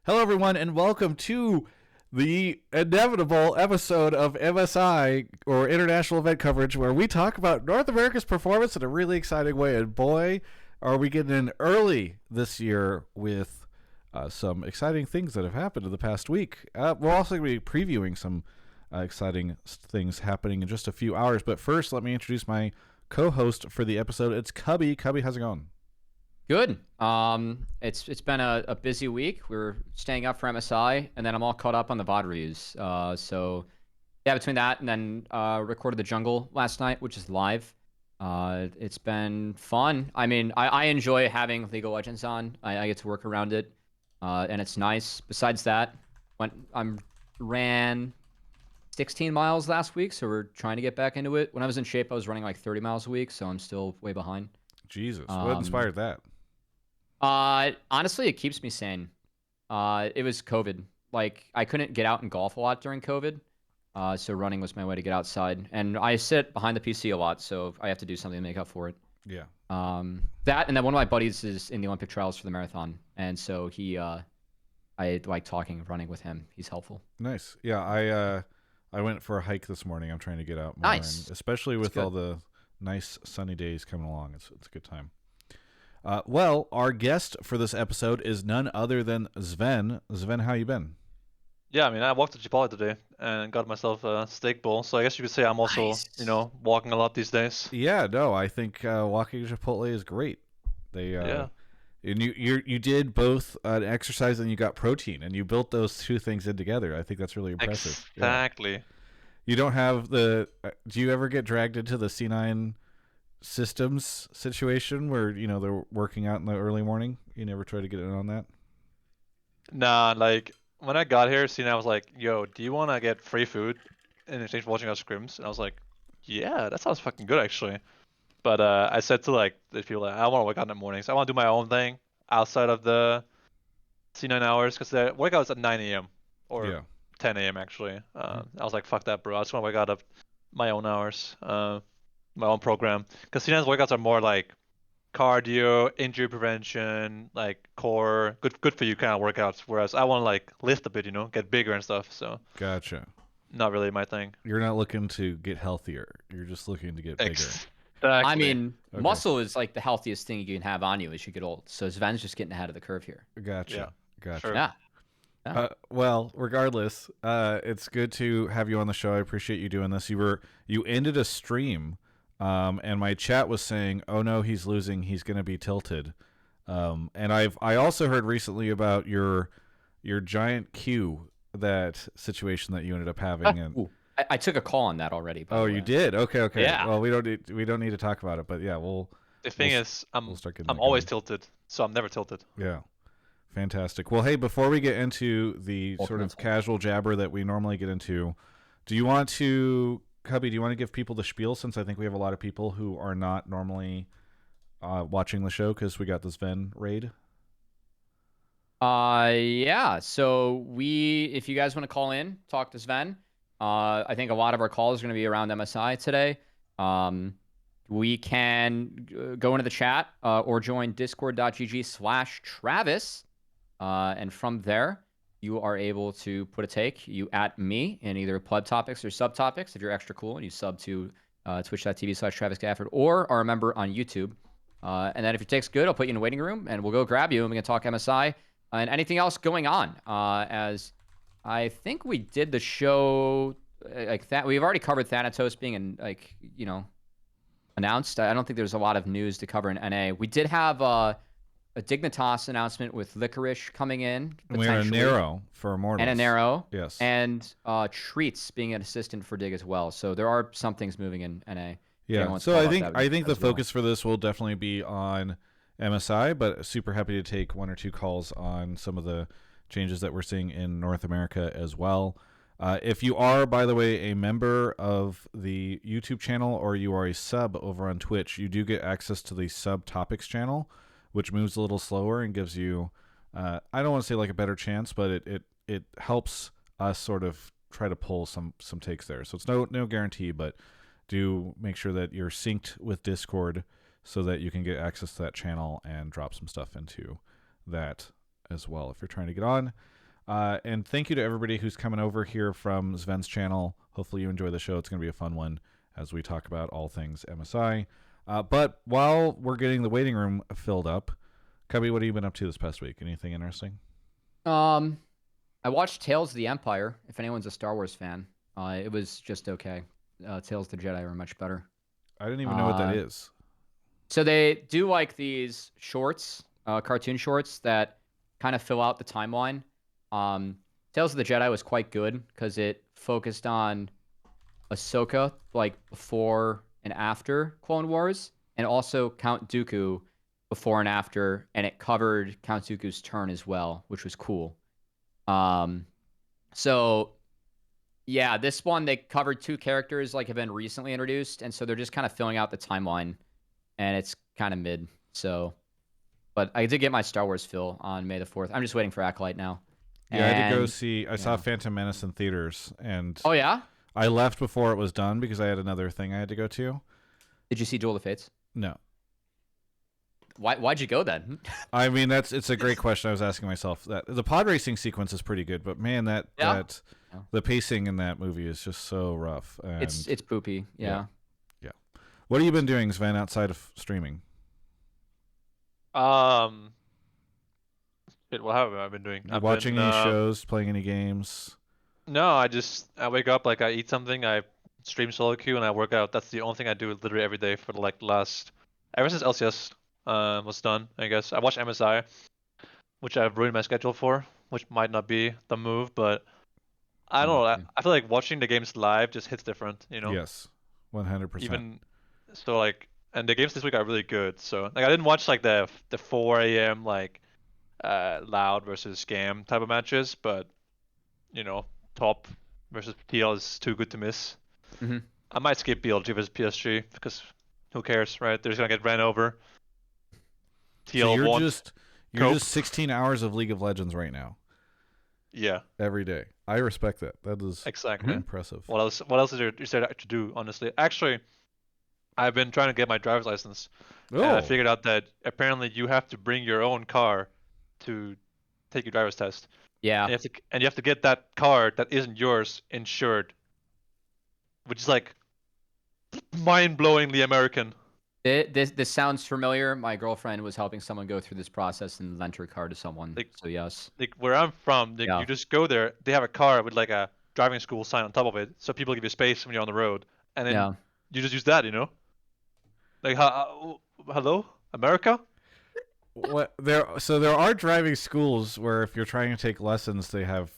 Hello, everyone, and welcome to the inevitable episode of MSI, or International Event Coverage, where we talk about North America's performance in a really exciting way. And boy, are we getting in early this year with some exciting things that have happened in the past week. We're also going to be previewing some exciting things happening in just a few hours. But first, let me introduce my co-host for the episode. It's Cubby. Cubby, how's it going? Good. It's been a busy week. We're staying up for MSI, and then I'm all caught up on the VOD reviews. So yeah, between that and then recorded the Jungle last night, which is live. It's been fun. I mean, I enjoy having League of Legends on. I get to work around it, and it's nice. Besides that, ran 16 miles last week, so we're trying to get back into it. When I was in shape, I was running like 30 miles a week, so I'm still way behind. Jesus, what inspired that? Honestly, it keeps me sane. It was COVID. Like, I couldn't get out and golf a lot during COVID. So running was my way to get outside. And I sit behind the PC a lot, so I have to do something to make up for it. Yeah. That, and then one of my buddies is in the Olympic trials for the marathon. And so I like talking and running with him. He's helpful. Nice. Yeah, I went for a hike this morning. I'm trying to get out more. Nice. And especially with all the nice sunny days coming along. It's a good time. Well, our guest for this episode is none other than Zven. Zven, how you been? Yeah, I mean, I walked to Chipotle today and got myself a steak bowl. So I guess you could say I'm also, Nice. walking a lot these days. Yeah, no, I think walking to Chipotle is great. Yeah. And you did both an exercise and you got protein, and you built those two things in together. I think that's really impressive. Exactly. Yeah. You don't have the. Do you ever get dragged into the C9 systems situation where they're working out in the early morning? You never try to get in on that? Nah, like when I got here, Cena was like, "Yo, do you want to get free food in exchange for watching our scrims?" And I was like, "Yeah, that sounds fucking good actually." But I said to like the people, like, I want to work out in the mornings. I want to do my own thing outside of the C9 hours because the workout's at 9 a.m. or 10 a.m. actually. I was like, "Fuck that, bro! I just want to work out at my own hours." My own program, because C9's workouts are more like cardio, injury prevention, like core, good for you kind of workouts. Whereas I want to like lift a bit, get bigger and stuff. So Gotcha. not really my thing. You're not looking to get healthier. You're just looking to get bigger. Exactly. I mean, muscle is like the healthiest thing you can have on you as you get old. So Sven's just getting ahead of the curve here. Gotcha. Yeah. Gotcha. Sure. Yeah. Well, regardless, it's good to have you on the show. I appreciate you doing this. You ended a stream, and my chat was saying, "Oh no, he's losing. He's going to be tilted." And I also heard recently about your giant Q, that situation that you ended up having. And I took a call on that already. Oh, you did? Okay. Yeah. Well, we don't need to talk about it, but yeah, The thing is, I'm we'll always tilted, so I'm never tilted. Yeah. Fantastic. Well, hey, before we get into the sort of casual jabber that we normally get into, do you want to, Cubby, do you want to give people the spiel, since I think we have a lot of people who are not normally watching the show because we got this Zven raid? Yeah. So if you guys want to call in, talk to Zven. I think a lot of our calls are going to be around MSI today. We can go into the chat or join discord.gg/Travis. And from there, you are able to put a take. You at me in either pleb topics or subtopics if you're extra cool and you sub to twitch.tv/Travis Gafford or are a member on YouTube. And then if your take's good, I'll put you in a waiting room and we'll go grab you and we can talk MSI and anything else going on. As I think we did the show like that. We've already covered Thanatos being announced. I don't think there's a lot of news to cover in NA. We did have a Dignitas announcement with Licorice coming in. And we had a Nero for Immortals. And a Nero. Yes. And Treats being an assistant for Dig as well. So there are some things moving in NA. Yeah. So I think the focus for this will definitely be on MSI, but super happy to take one or two calls on some of the changes that we're seeing in North America as well. If you are, by the way, a member of the YouTube channel or you are a sub over on Twitch, you do get access to the sub topics channel, which moves a little slower and gives you, I don't want to say like a better chance, but it helps us sort of try to pull some takes there. So it's no guarantee, but do make sure that you're synced with Discord so that you can get access to that channel and drop some stuff into that as well if you're trying to get on. And thank you to everybody who's coming over here from Zven's channel. Hopefully you enjoy the show. It's going to be a fun one as we talk about all things MSI. But while we're getting the waiting room filled up, Cubby, what have you been up to this past week? Anything interesting? I watched Tales of the Empire. If anyone's a Star Wars fan, it was just okay. Tales of the Jedi were much better. I didn't even know what that is. So they do like these shorts, cartoon shorts that kind of fill out the timeline. Tales of the Jedi was quite good because it focused on Ahsoka, like before and after Clone Wars, and also Count Dooku before and after, and it covered Count Dooku's turn as well, which was cool. So yeah, this one they covered 2 characters like have been recently introduced, and so they're just kind of filling out the timeline, and it's kind of mid. So, but I did get my Star Wars fill on May the 4th. I'm just waiting for Acolyte now. Yeah, I had to go see. I saw Phantom Menace in theaters, and oh yeah, I left before it was done because I had another thing I had to go to. Did you see Duel of the Fates? No. Why'd you go then? I mean, it's a great question. I was asking myself that the pod racing sequence is pretty good, but man, the pacing in that movie is just so rough. And it's poopy. Yeah. What have you been doing, Zven, outside of streaming? What have I been doing? Watching any shows, playing any games? No, I wake up, like I eat something, I stream solo queue, and I work out. That's the only thing I do literally every day for like ever since LCS was done. I guess I watch MSI, which I've ruined my schedule for, which might not be the move, but I don't know. I feel like watching the games live just hits different, you know? Yes, 100%. Even so, like, and the games this week are really good. So like I didn't watch like the 4 a.m. like Loud versus Scam type of matches, but you know, Top versus TL is too good to miss. Mm-hmm. I might skip BLG versus PSG because who cares, right? They're just gonna get ran over. TL so you're just 16 hours of League of Legends right now. Yeah. Every day. I respect that. That is exactly impressive. What else is there to do, honestly? Actually, I've been trying to get my driver's license. Oh. And I figured out that apparently you have to bring your own car to take your driver's test. Yeah. And you have to get that car that isn't yours insured, which is like mind-blowingly American. This sounds familiar. My girlfriend was helping someone go through this process and lent her car to someone. So yes. Like where I'm from, you just go there. They have a car with like a driving school sign on top of it, so people give you space when you're on the road, and then you just use that, you know. Like, hello, America? What there are driving schools where if you're trying to take lessons, they have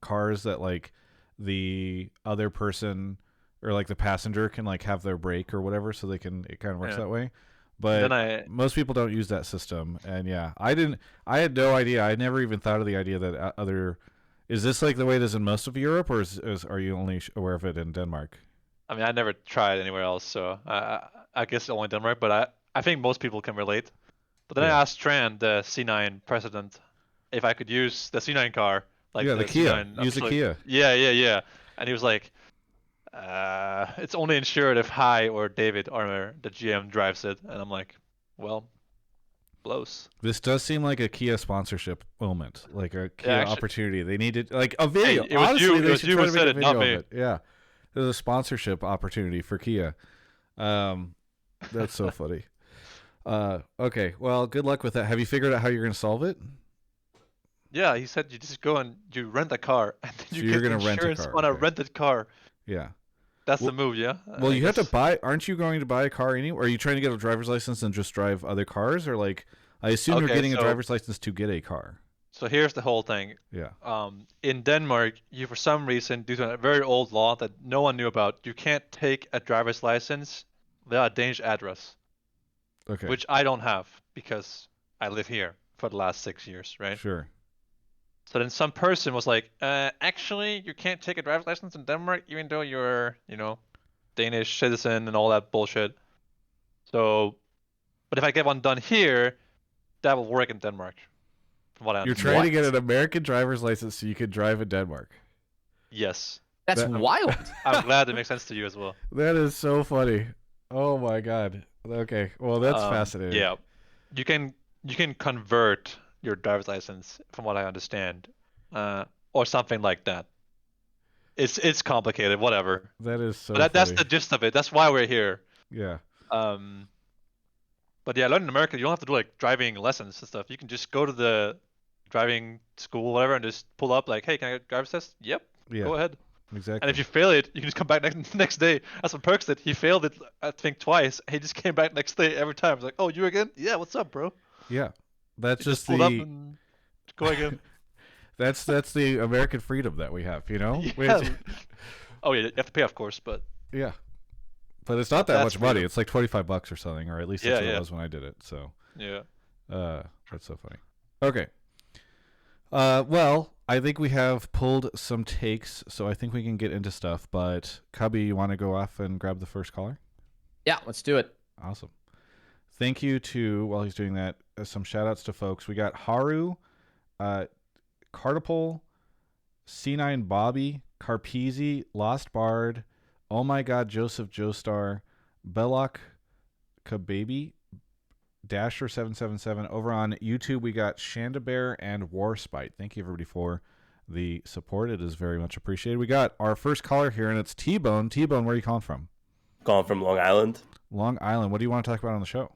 cars that like the other person or like the passenger can like have their brake or whatever, so it kind of works that way. But most people don't use that system, and I had no idea. I never even thought of the idea that is this like the way it is in most of Europe, or are you only aware of it in Denmark? I mean, I never tried anywhere else, so I guess only Denmark, but I think most people can relate. But then I asked Tran, the C9 president, if I could use the C9 car. Like the Kia. Use the Kia. Yeah. And he was like, it's only insured if Hai or David Armour, the GM, drives it. And I'm like, well, blows. This does seem like a Kia sponsorship moment, like a Kia opportunity. They needed like a video. Hey, it was you who said it, not me. Yeah. There's a sponsorship opportunity for Kia. That's so funny. Okay, well, good luck with that. Have you figured out how you're going to solve it? Yeah, he said you just go and you rent a car, and then you get insurance on a rented car. Yeah. That's the move, yeah? Well, you have to buy... Aren't you going to buy a car anyway? Are you trying to get a driver's license and just drive other cars? Or, like, I assume you're getting a driver's license to get a car. So here's the whole thing. Yeah. In Denmark, you, for some reason, due to a very old law that no one knew about, you can't take a driver's license without a Danish address. Okay. Which I don't have because I live here for the last 6 years, right? Sure. So then some person was like, actually, you can't take a driver's license in Denmark even though you're, Danish citizen and all that bullshit. So, but if I get one done here, that will work in Denmark. From what I understand. You're trying to get an American driver's license so you can drive in Denmark. Yes. That's wild. I'm glad it makes sense to you as well. That is so funny. Oh my god. Okay. Well, that's fascinating. Yeah. You can convert your driver's license, from what I understand, or something like that. It's complicated, whatever. That is so But that's funny. the gist of it. That's why we're here. Yeah. But yeah, learning in America, you don't have to do like driving lessons and stuff. You can just go to the driving school, whatever, and just pull up like, hey, can I get a driver's test? Yep. Yeah. Go ahead. Exactly. And if you fail it, you can just come back next day. That's what Perks did. He failed it, I think, twice. He just came back next day every time. It's like, oh, you again? Yeah, what's up, bro? Yeah. That's He just pulled up the and go again. that's the American freedom that we have, you know? Yeah. Oh yeah, you have to pay, of course, but Yeah. But it's not that That's much money. freedom. It's like $25 or something, or at least that's Yeah, what yeah. it was when I did it. So yeah. that's so funny. Okay. Well, I think we have pulled some takes, so I think we can get into stuff. But Cubby, you want to go off and grab the first caller? Yeah, let's do it. Awesome. Thank you to, while he's doing that, some shout outs to folks. We got Haru, Cartipole, C9 Bobby, Carpeasy, Lost Bard, Oh My God, Joseph Joestar, Belloc, Kababy, Dasher777. Over on YouTube, we got Shandabear and Warspite. Thank you, everybody, for the support. It is very much appreciated. We got our first caller here, and it's T-Bone. T-Bone, where are you calling from? Calling from Long Island. Long Island. What do you want to talk about on the show?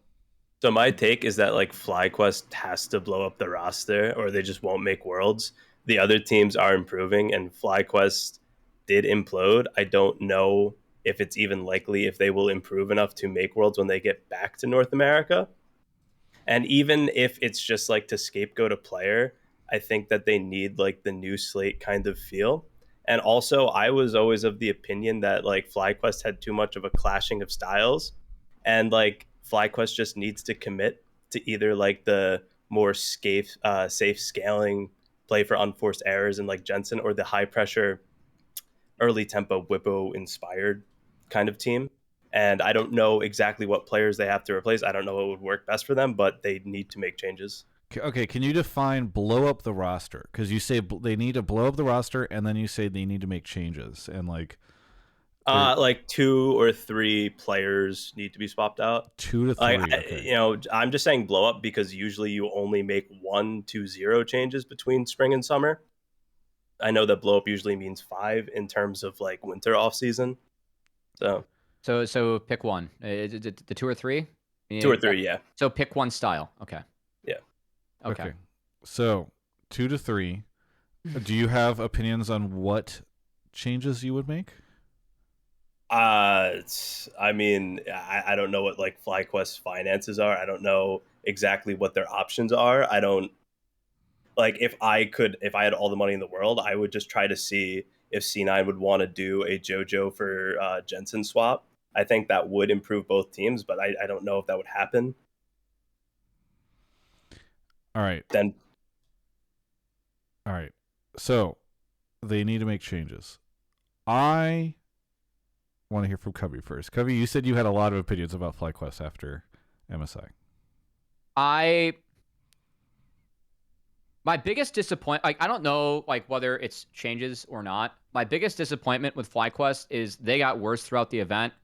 So my take is that like FlyQuest has to blow up the roster or they just won't make Worlds. The other teams are improving and FlyQuest did implode. I don't know if it's even likely if they will improve enough to make Worlds when they get back to North America. And even if it's just like to scapegoat a player, I think that they need like the new slate kind of feel. And also, I was always of the opinion that like FlyQuest had too much of a clashing of styles, and like FlyQuest just needs to commit to either like the more safe scaling play for unforced errors and like Jensen, or the high pressure, early tempo Whippo inspired kind of team. And I don't know exactly what players they have to replace. I don't know what would work best for them, but they need to make changes. Okay, can you define blow up the roster? Because you say they need to blow up the roster, and then you say they need to make changes, and like 2 or 3 players need to be swapped out. 2 to 3. Okay. I'm just saying blow up because usually you only make 1-0 changes between spring and summer. I know that blow up usually means 5 in terms of like winter off season. So pick one. The 2 or 3? 2 or 3, yeah. So pick one style. Okay. Yeah. Okay. So 2 to 3. Do you have opinions on what changes you would make? I mean, I don't know what like FlyQuest finances are. I don't know exactly what their options are. I don't like if I had all the money in the world, I would just try to see if C9 would want to do a JoJo for Jensen swap. I think that would improve both teams, but I don't know if that would happen. All right. So they need to make changes. I want to hear from Cubby first. Cubby, you said you had a lot of opinions about FlyQuest after MSI. My biggest disappointment, like, I don't know like whether it's changes or not. My biggest disappointment with FlyQuest is they got worse throughout the event,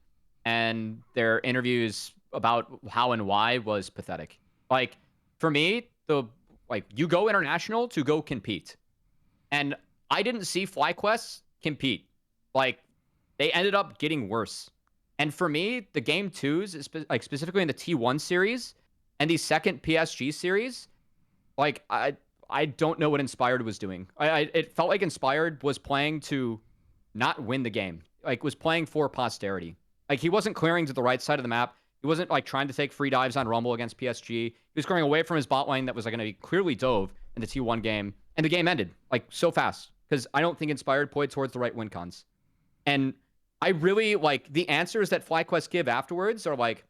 and their interviews about how and why was pathetic. Like, for me, you go international to go compete, and I didn't see FlyQuest compete. Like, they ended up getting worse. And for me, the game 2s, like specifically in the T1 series and the second PSG series, like I don't know what Inspired was doing. It felt like Inspired was playing to not win the game. Like, was playing for posterity. Like, he wasn't clearing to the right side of the map. He wasn't like trying to take free dives on Rumble against PSG. He was going away from his bot lane that was like going to be clearly dove in the T1 game, and the game ended like so fast because I don't think Inspired played towards the right win cons. And I really like the answers that FlyQuest give afterwards are like,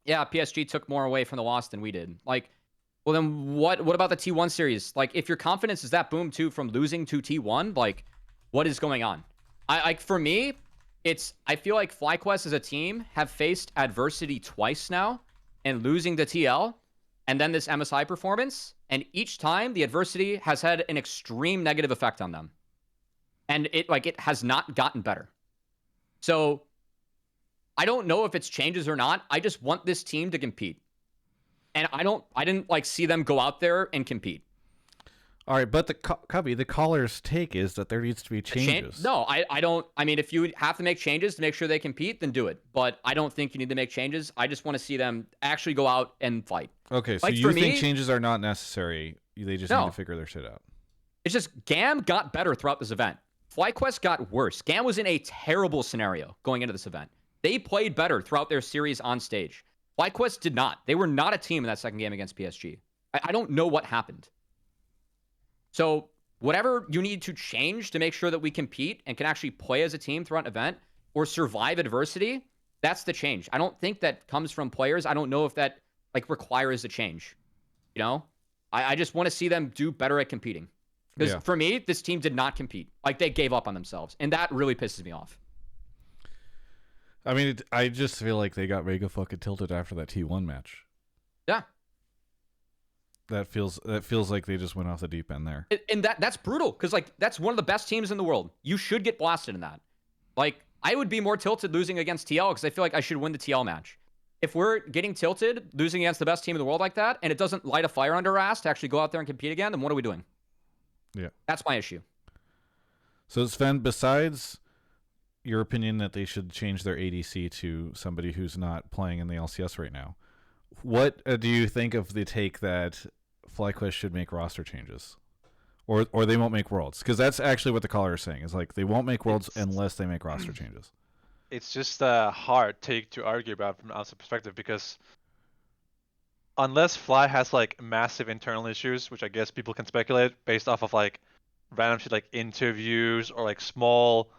yeah, PSG took more away from the loss than we did. Like, well, then what about the T1 series? Like, if your confidence is that boom too from losing to T1, like, what is going on? For me, I feel like FlyQuest as a team have faced adversity twice now, and losing the TL, and then this MSI performance, and each time the adversity has had an extreme negative effect on them. And it has not gotten better. So I don't know if it's changes or not. I just want this team to compete. And I didn't like see them go out there and compete. All right, but the Cubby, the caller's take is that there needs to be changes. No, I don't. I mean, if you have to make changes to make sure they compete, then do it. But I don't think you need to make changes. I just want to see them actually go out and fight. Okay, so like, you think changes are not necessary? They just need to figure their shit out. It's just Gam got better throughout this event. FlyQuest got worse. Gam was in a terrible scenario going into this event. They played better throughout their series on stage. FlyQuest did not. They were not a team in that second game against PSG. I don't know what happened. So whatever you need to change to make sure that we compete and can actually play as a team throughout an event or survive adversity, that's the change. I don't think that comes from players. I don't know if that like requires a change. You know, I just want to see them do better at competing. Because for me, this team did not compete. Like, they gave up on themselves. And that really pisses me off. I mean, I just feel like they got mega fucking tilted after that T1 match. Yeah. That feels like they just went off the deep end there. And that's brutal. Because, like, that's one of the best teams in the world. You should get blasted in that. Like, I would be more tilted losing against TL because I feel like I should win the TL match. If we're getting tilted, losing against the best team in the world like that, and it doesn't light a fire under our ass to actually go out there and compete again, then what are we doing? Yeah. That's my issue. So, Zven, besides your opinion that they should change their ADC to somebody who's not playing in the LCS right now, what do you think of the take that FlyQuest should make roster changes? Or they won't make Worlds? Because that's actually what the caller is saying. Is like they won't make Worlds unless they make roster changes. It's just a hard take to argue about from an outside perspective because unless Fly has like massive internal issues, which I guess people can speculate based off of like random shit like interviews or like small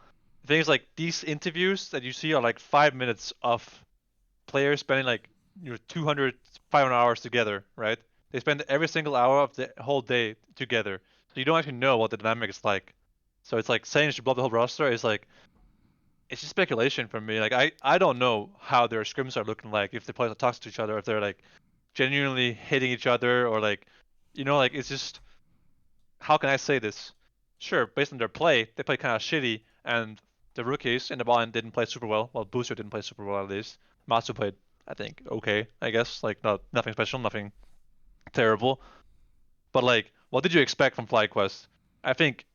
things, like these interviews that you see are like 5 minutes of players spending like 200, 500 hours together, right? They spend every single hour of the whole day together, so you don't actually know what the dynamic is like. So it's like saying you should blow up the whole roster is like, it's just speculation for me. Like I don't know how their scrims are looking like, if the players are toxic to each other, if they're like genuinely hitting each other, or like, like it's just, how can I say this? Sure, based on their play, they play kind of shitty, and the rookies in the ball didn't play super well. Well, Booster didn't play super well at least. Matsu played, I think, okay, I guess. Like, nothing special, nothing terrible. But like, what did you expect from FlyQuest? I think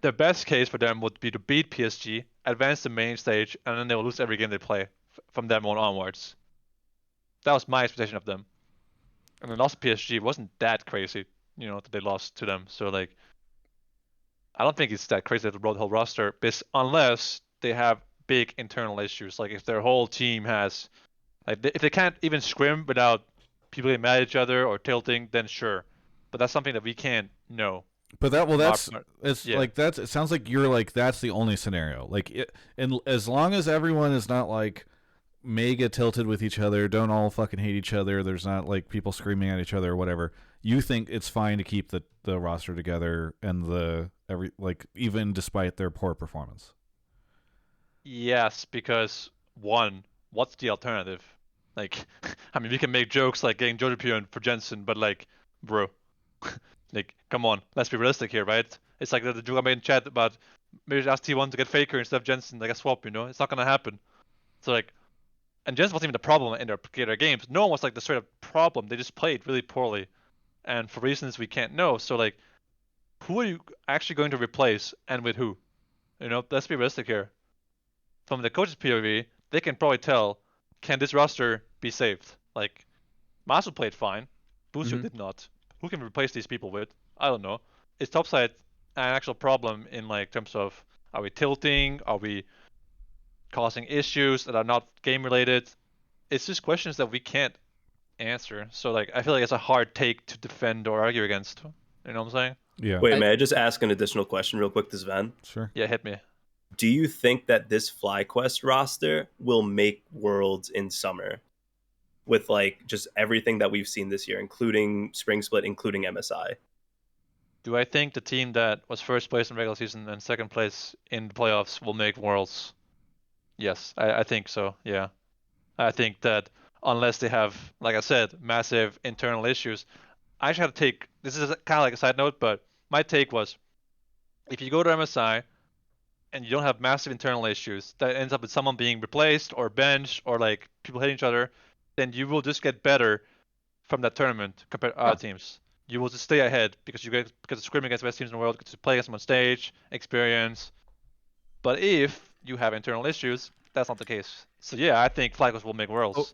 the best case for them would be to beat PSG, advance the main stage, and then they will lose every game they play from then on onwards. That was my expectation of them. And then lost PSG wasn't that crazy, that they lost to them. So like, I don't think it's that crazy to blow the whole roster, unless they have big internal issues. Like if their whole team has, like if they can't even scrim without people getting mad at each other or tilting, then sure. But that's something that we can't know. But it sounds like you're like, that's the only scenario. Like and as long as everyone is not like mega tilted with each other, don't all fucking hate each other, there's not like people screaming at each other or whatever, you think it's fine to keep the roster together and even despite their poor performance? Yes, because one, what's the alternative? Like, I mean, we can make jokes like getting Jojo for Jensen, but like, bro, like, come on, let's be realistic here, right? It's like the joke I made in chat about maybe ask T1 to get Faker instead of Jensen, like a swap, it's not gonna happen. So like, and Jensen wasn't even the problem in their games. No one was like the straight up problem. They just played really poorly, and for reasons we can't know. So like, who are you actually going to replace, and with who? Let's be realistic here. From the coach's POV, they can probably tell, can this roster be saved? Like, Masu played fine, Booster did not. Who can we replace these people with? I don't know. Is topside an actual problem in like terms of, are we tilting? Are we causing issues that are not game related? It's just questions that we can't answer. So like, I feel like it's a hard take to defend or argue against. You know what I'm saying? Yeah. Wait, may I just ask an additional question real quick to Zven? Sure. Yeah, hit me. Do you think that this FlyQuest roster will make Worlds in summer? With like just everything that we've seen this year, including Spring Split, including MSI. Do I think the team that was first place in regular season and second place in the playoffs will make Worlds? Yes, I think so, yeah. I think that unless they have, like I said, massive internal issues. I actually had to take, this is kind of like a side note, but my take was, if you go to MSI and you don't have massive internal issues that ends up with someone being replaced or benched or like people hitting each other, then you will just get better from that tournament compared to other teams. You will just stay ahead because you get because scrimming against the best teams in the world, to play against them on stage, experience. But if you have internal issues, that's not the case. So yeah, I think FlyQuest will make worlds. Oh.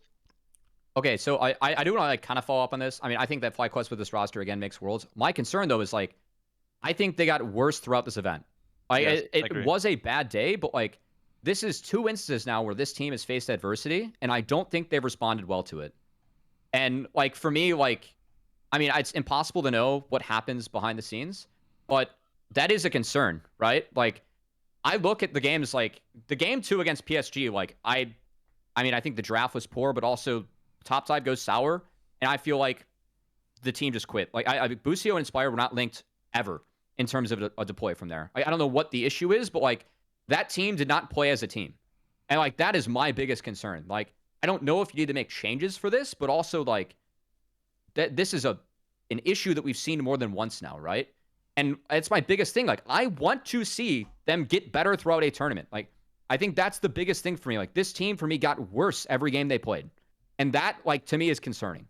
Okay, so I do want to like kind of follow up on this. I mean, I think that FlyQuest with this roster again makes worlds. My concern though is like, I think they got worse throughout this event. Like Yes, it was a bad day, but like this is 2 instances now where this team has faced adversity, and I don't think they've responded well to it. And like for me, like, I mean, it's impossible to know what happens behind the scenes, but that is a concern, right? Like, I look at the games like the game 2 against PSG. Like I mean, I think the draft was poor, but also Topside goes sour, and I feel like the team just quit. Like Busio and Inspire were not linked ever in terms of a deploy from there. Like, I don't know what the issue is, but like that team did not play as a team, and like that is my biggest concern. Like, I don't know if you need to make changes for this, but also like that this is an issue that we've seen more than once now, right? And it's my biggest thing. Like, I want to see them get better throughout a tournament. Like, I think that's the biggest thing for me. Like, this team for me got worse every game they played. And that, like, to me is concerning.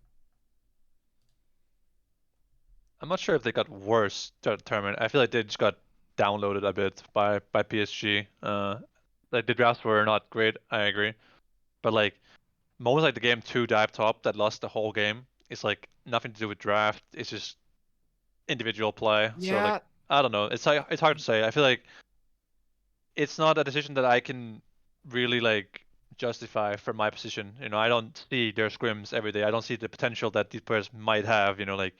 I'm not sure if they got worse throughout the tournament. I feel like they just got downloaded a bit by PSG. Like the drafts were not great, I agree. But like moments like the game 2 dive top that lost the whole game, it's like nothing to do with draft. It's just individual play. So like I don't know. It's hard to say. I feel like it's not a decision that I can really like justify from my position. You know, I don't see their scrims every day. I don't see the potential that these players might have. You know, like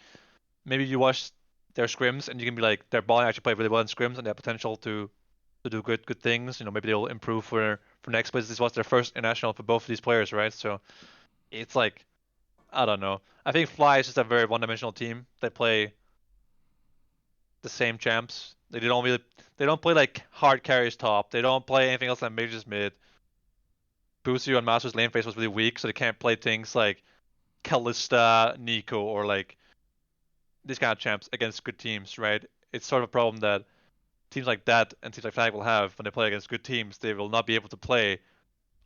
maybe you watch their scrims and you can be like, their ball actually play really well in scrims and they have potential to do good things. You know, maybe they'll improve for next. But this was their first international for both of these players, right? So it's like, I don't know. I think Fly is just a very one-dimensional team. They play the same champs. They don't play like hard carries top. They don't play anything else than majors mid. Busio and Master's lane phase was really weak, so they can't play things like Kalista, Nico, or like these kind of champs against good teams, right? It's sort of a problem that teams like that and teams like Fnatic will have when they play against good teams. They will not be able to play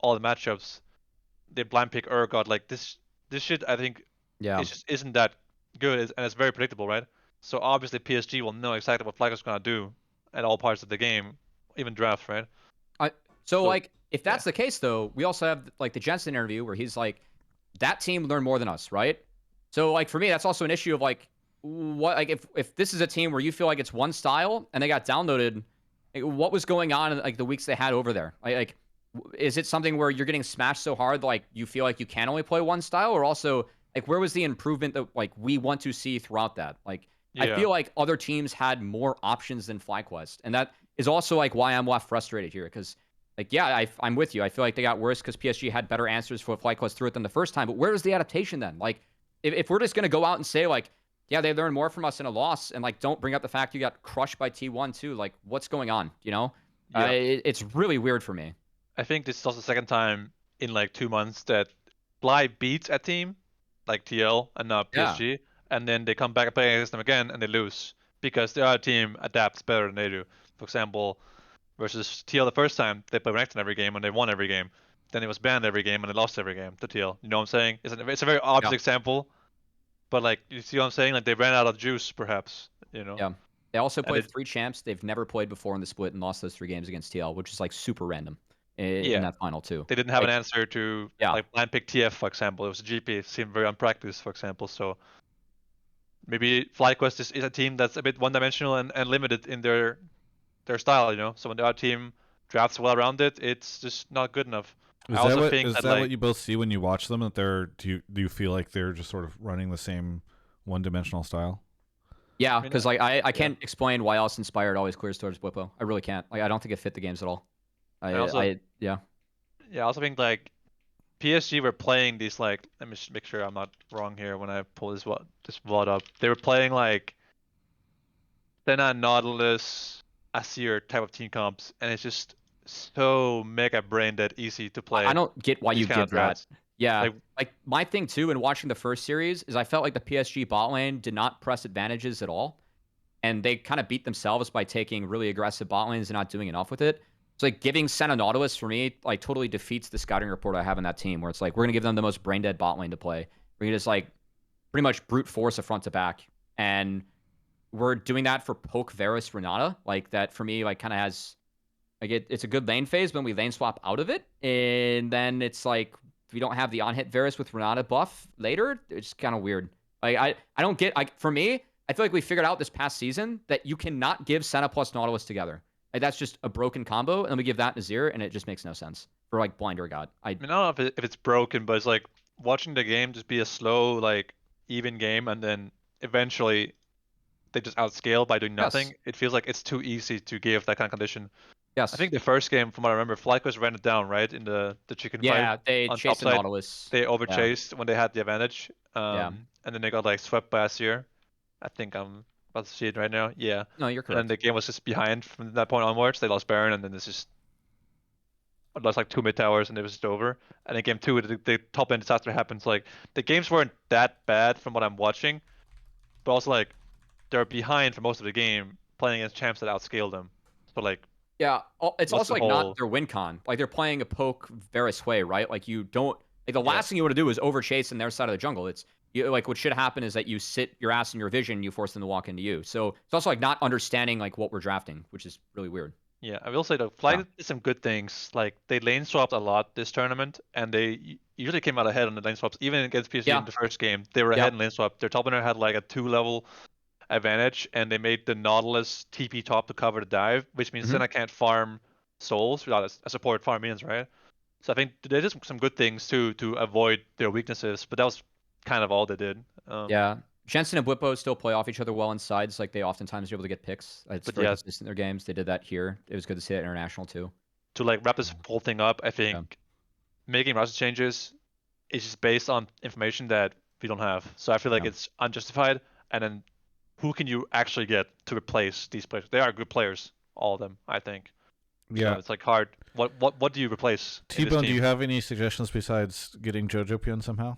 all the matchups. They blind pick Urgot. Like this shit, I think, it just isn't that good, and it's very predictable, right? So obviously PSG will know exactly what FlyQuest is gonna do at all parts of the game, even draft, right? So like, if that's the case, though, we also have like the Jensen interview where he's like, that team learned more than us, right? So like for me, that's also an issue of like, what, like if this is a team where you feel like it's one style and they got downloaded, like, what was going on in like the weeks they had over there? Like, is it something where you're getting smashed so hard like you feel like you can only play one style, or also like where was the improvement that like we want to see throughout that? Like, I feel like other teams had more options than FlyQuest, and that is also like why I'm left frustrated here, because like, yeah, I'm with you. I feel like they got worse because PSG had better answers for what FlyQuest threw at them the first time. But where is the adaptation then? Like, if we're just going to go out and say, like, yeah, they learned more from us in a loss, and, like, don't bring up the fact you got crushed by T1 too, like, what's going on, you know? Yeah. It's really weird for me. I think this is also the second time in, like, 2 months that Fly beats a team, like TL and not PSG, and then they come back and play against them again, and they lose because the other team adapts better than they do. For example, versus TL the first time, they played Renekton every game and they won every game. Then it was banned every game and they lost every game to TL. You know what I'm saying? It's a very obvious example, but like, you see what I'm saying? Like, they ran out of juice, perhaps. You know? Yeah. They also played 3 champs they've never played before in the split and lost those 3 games against TL, which is like super random in that final too. They didn't have an answer to like blind pick TF, for example. It was a GP. It seemed very unpracticed, for example. So maybe FlyQuest is a team that's a bit one-dimensional and limited in their style, you know. So when the other team drafts well around it, it's just not good enough. Is that what you both see when you watch them? That do you feel like they're just sort of running the same one-dimensional style? Yeah, because like I can't explain why else Inspired always clears towards Blippo. I really can't. Like, I don't think it fit the games at all. I also think like PSG were playing these, like, let me just make sure I'm not wrong here when I pull this VOD up. They were playing like Senna, Nautilus, Asir type of team comps, and it's just so mega brain dead easy to play. I don't get why you give that. Yeah, like my thing too in watching the first series is I felt like the PSG bot lane did not press advantages at all, and they kind of beat themselves by taking really aggressive bot lanes and not doing enough with it. It's like giving Senna Nautilus for me like totally defeats the scouting report I have on that team, where it's like we're gonna give them the most brain dead bot lane to play. We're gonna just like pretty much brute force a front to back. And we're doing that for poke Varus Renata. Like that for me, like kind of has like it's a good lane phase when we lane swap out of it. And then it's like if we don't have the on-hit Varus with Renata buff later, it's kind of weird. Like I don't get like for me, I feel like we figured out this past season that you cannot give Senna plus Nautilus together. Like, that's just a broken combo, and then we give that Nazir, and it just makes no sense for like Blind or God. I mean, I don't know if it's broken, but it's like watching the game just be a slow, like even game, and then eventually they just outscale by doing nothing. Yes. It feels like it's too easy to give that kind of condition. Yes. I think the first game, from what I remember, FlyQuest ran it down, right? In the chicken fight. Yeah, they on chased the topside. Nautilus. They overchased when they had the advantage. Yeah. And then they got like swept by Asir. I think I'm about to see it right now. Yeah. No, you're And correct. then the game was just behind from that point onwards. They lost Baron, and then this just lost like 2 mid towers, and it was just over. And in game 2, the top lane disaster happens. Like the games weren't that bad from what I'm watching, but also like they're behind for most of the game, playing against champs that outscale them. So like. Yeah, it's What's also the like whole- not their win con. Like they're playing a poke Varus way, right? Like you don't like the last thing you want to do is overchase in their side of the jungle. It's you, like what should happen is that you sit your ass in your vision, you force them to walk into you. So it's also like not understanding like what we're drafting, which is really weird. Yeah, I will say though, Fly Yeah. did some good things. Like they lane swapped a lot this tournament, and they usually came out ahead on the lane swaps. Even against PSG Yeah. in the first game, they were ahead in lane swap. Their top laner had like a 2-level advantage, and they made the Nautilus TP top to cover the dive, which means Mhm. Senna can't farm souls without a support farm minions, right? So I think they did some good things too to avoid their weaknesses, but that was kind of all they did. Yeah. Jensen and Whippo still play off each other well in sides. Like they oftentimes are able to get picks. It's But very yeah. consistent in their games. They did that here. It was good to see that international too. To like wrap this whole thing up, I think making roster changes is just based on information that we don't have. So I feel like Yeah. it's unjustified. And then who can you actually get to replace these players? They are good players, all of them, I think. Yeah. So it's like hard. What do you replace? in this T-Bone, do team? you have any suggestions besides getting Jojo Pion somehow?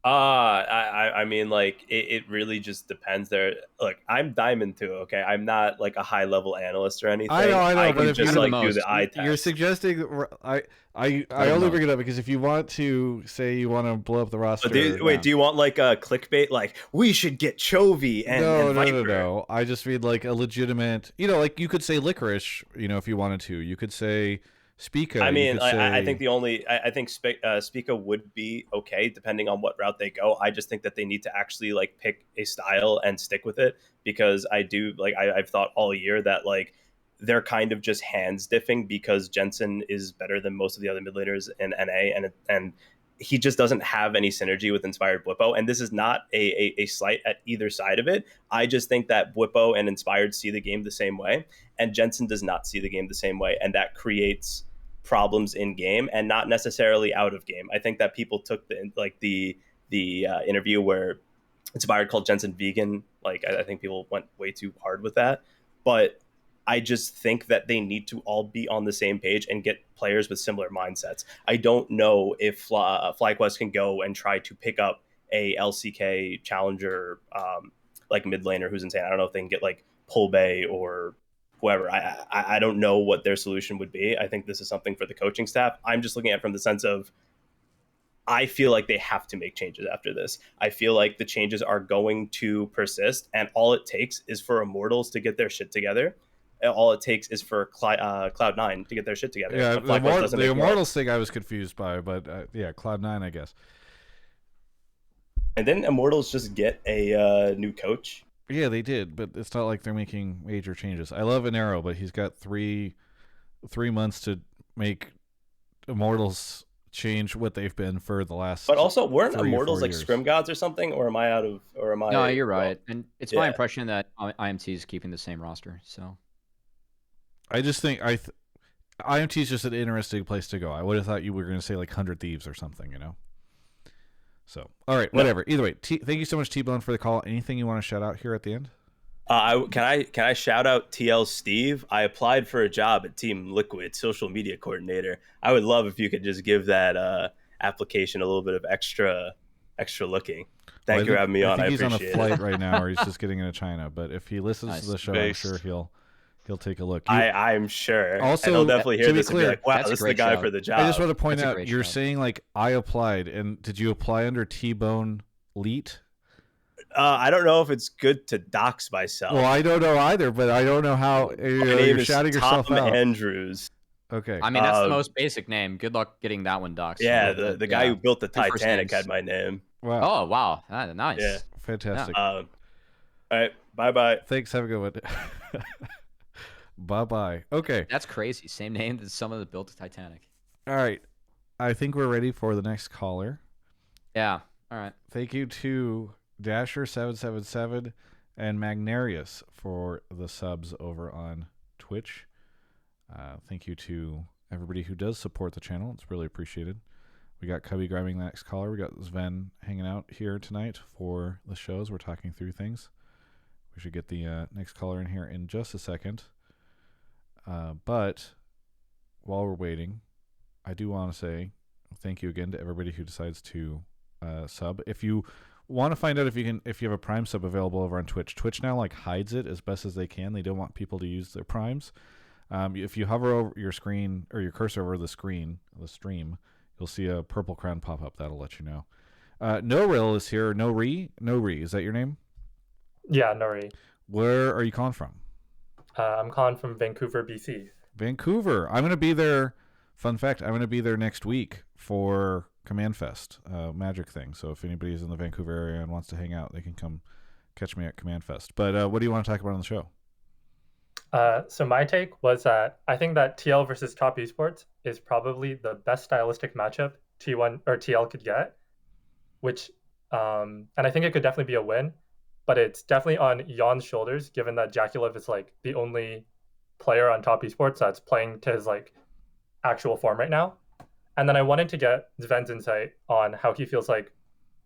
I mean, like it really just depends. There, look, I'm Diamond too. Okay, I'm not like a high level analyst or anything. I know, I but can if just you're like the do the most, eye test. You're suggesting I the only most. bring it up because if you want to say you want to blow up the roster, Wait, do you want like a clickbait? Like we should get Chovy and no, Viper. no. I just mean like a legitimate. Like you could say Licorice. If you wanted to, you could say Spica. I mean, you could I say- think I think Spica would be okay depending on what route they go. I just think that they need to actually like pick a style and stick with it, because I do like I've thought all year that like they're kind of just hands diffing because Jensen is better than most of the other mid laners in NA, and he just doesn't have any synergy with Inspired Blippo. And this is not a slight at either side of it. I just think that Blippo and Inspired see the game the same way, and Jensen does not see the game the same way, and that creates problems in game and not necessarily out of game. I think that people took the interview where Inspired called Jensen vegan. Like I think people went way too hard with that, but I just think that they need to all be on the same page and get players with similar mindsets. I don't know if FlyQuest can go and try to pick up a LCK challenger like mid laner who's insane. I don't know if they can get like Pulbay or whoever. I don't know what their solution would be. I think this is something for the coaching staff. I'm just looking at it from the sense of I feel like they have to make changes after this. I feel like the changes are going to persist, and all it takes is for Immortals to get their shit together. All it takes is for Cloud9 to get their shit together. Yeah, And FlyQuest doesn't the make Immortals thing I was confused by, but yeah, Cloud9, I guess. And then Immortals just get a new coach. Yeah, they did, but it's not like they're making major changes. I love Anero, but he's got three months to make Immortals change what they've been for the last. But also, weren't 3 or Immortals 4 like years. scrim gods or something? Or am I out of? Or am I? No, you're right. And it's my yeah. impression that IMT is keeping the same roster. So I just think IMT is just an interesting place to go. I would have thought you were going to say like 100 Thieves or something, So, all right, whatever. Either way, thank you so much, T-Bone, for the call. Anything you want to shout out here at the end? Can I shout out TL Steve? I applied for a job at Team Liquid, social media coordinator. I would love if you could just give that application a little bit of extra looking. Thank you for having me on. I think he's on a appreciate flight it. right now, or he's just getting into China. But if he listens Nice. to the show, Based. I'm sure he'll take a look. I'm sure. Also, and he'll definitely to hear be this and clear, be like, wow, that's a this is the great guy shout. for the job. I just want to point That's a out, great you're shout. saying like I applied, and did you apply under T-Bone Leet? I don't know if it's good to dox myself. Well, I don't know either, but I don't know how My you're name is shouting Tom yourself out. Andrews. Okay. I mean, that's the most basic name. Good luck getting that one, Doc. Yeah, the guy who built the Titanic names. had my name. Wow. Oh, wow. Nice. Yeah. Fantastic. All right. Bye-bye. Thanks. Have a good one. Bye-bye. Okay. That's crazy. Same name as someone that built the Titanic. All right. I think we're ready for the next caller. Yeah. All right. Thank you to Dasher777 and Magnarius for the subs over on Twitch. Thank you to everybody who does support the channel. It's really appreciated. We got Cubby grabbing the next caller. We got Zven hanging out here tonight for the shows. We're talking through things. We should get the next caller in here in just a second. But while we're waiting, I do want to say thank you again to everybody who decides to sub. If you want to find out if you have a Prime sub available over on Twitch now like hides it as best as they can. They don't want people to use their Primes. If you hover over your screen or your cursor over the stream, you'll see a purple crown pop up. That'll let you know. Nohrii is here. Nohrii, is that your name? Yeah, nohrii. Where are you calling from? I'm calling from Vancouver, BC. Vancouver. I'm going to be there. Fun fact, I'm going to be there next week for Command Fest, magic thing. So if anybody's in the Vancouver area and wants to hang out, they can come catch me at Command Fest. But what do you want to talk about on the show? So my take was that I think that TL versus Top Esports is probably the best stylistic matchup T1 or TL could get, which and I think it could definitely be a win, but it's definitely on Jan's shoulders, given that Jakulov is like the only player on Top Esports that's playing to his like actual form right now. And then I wanted to get Zven's insight on how he feels like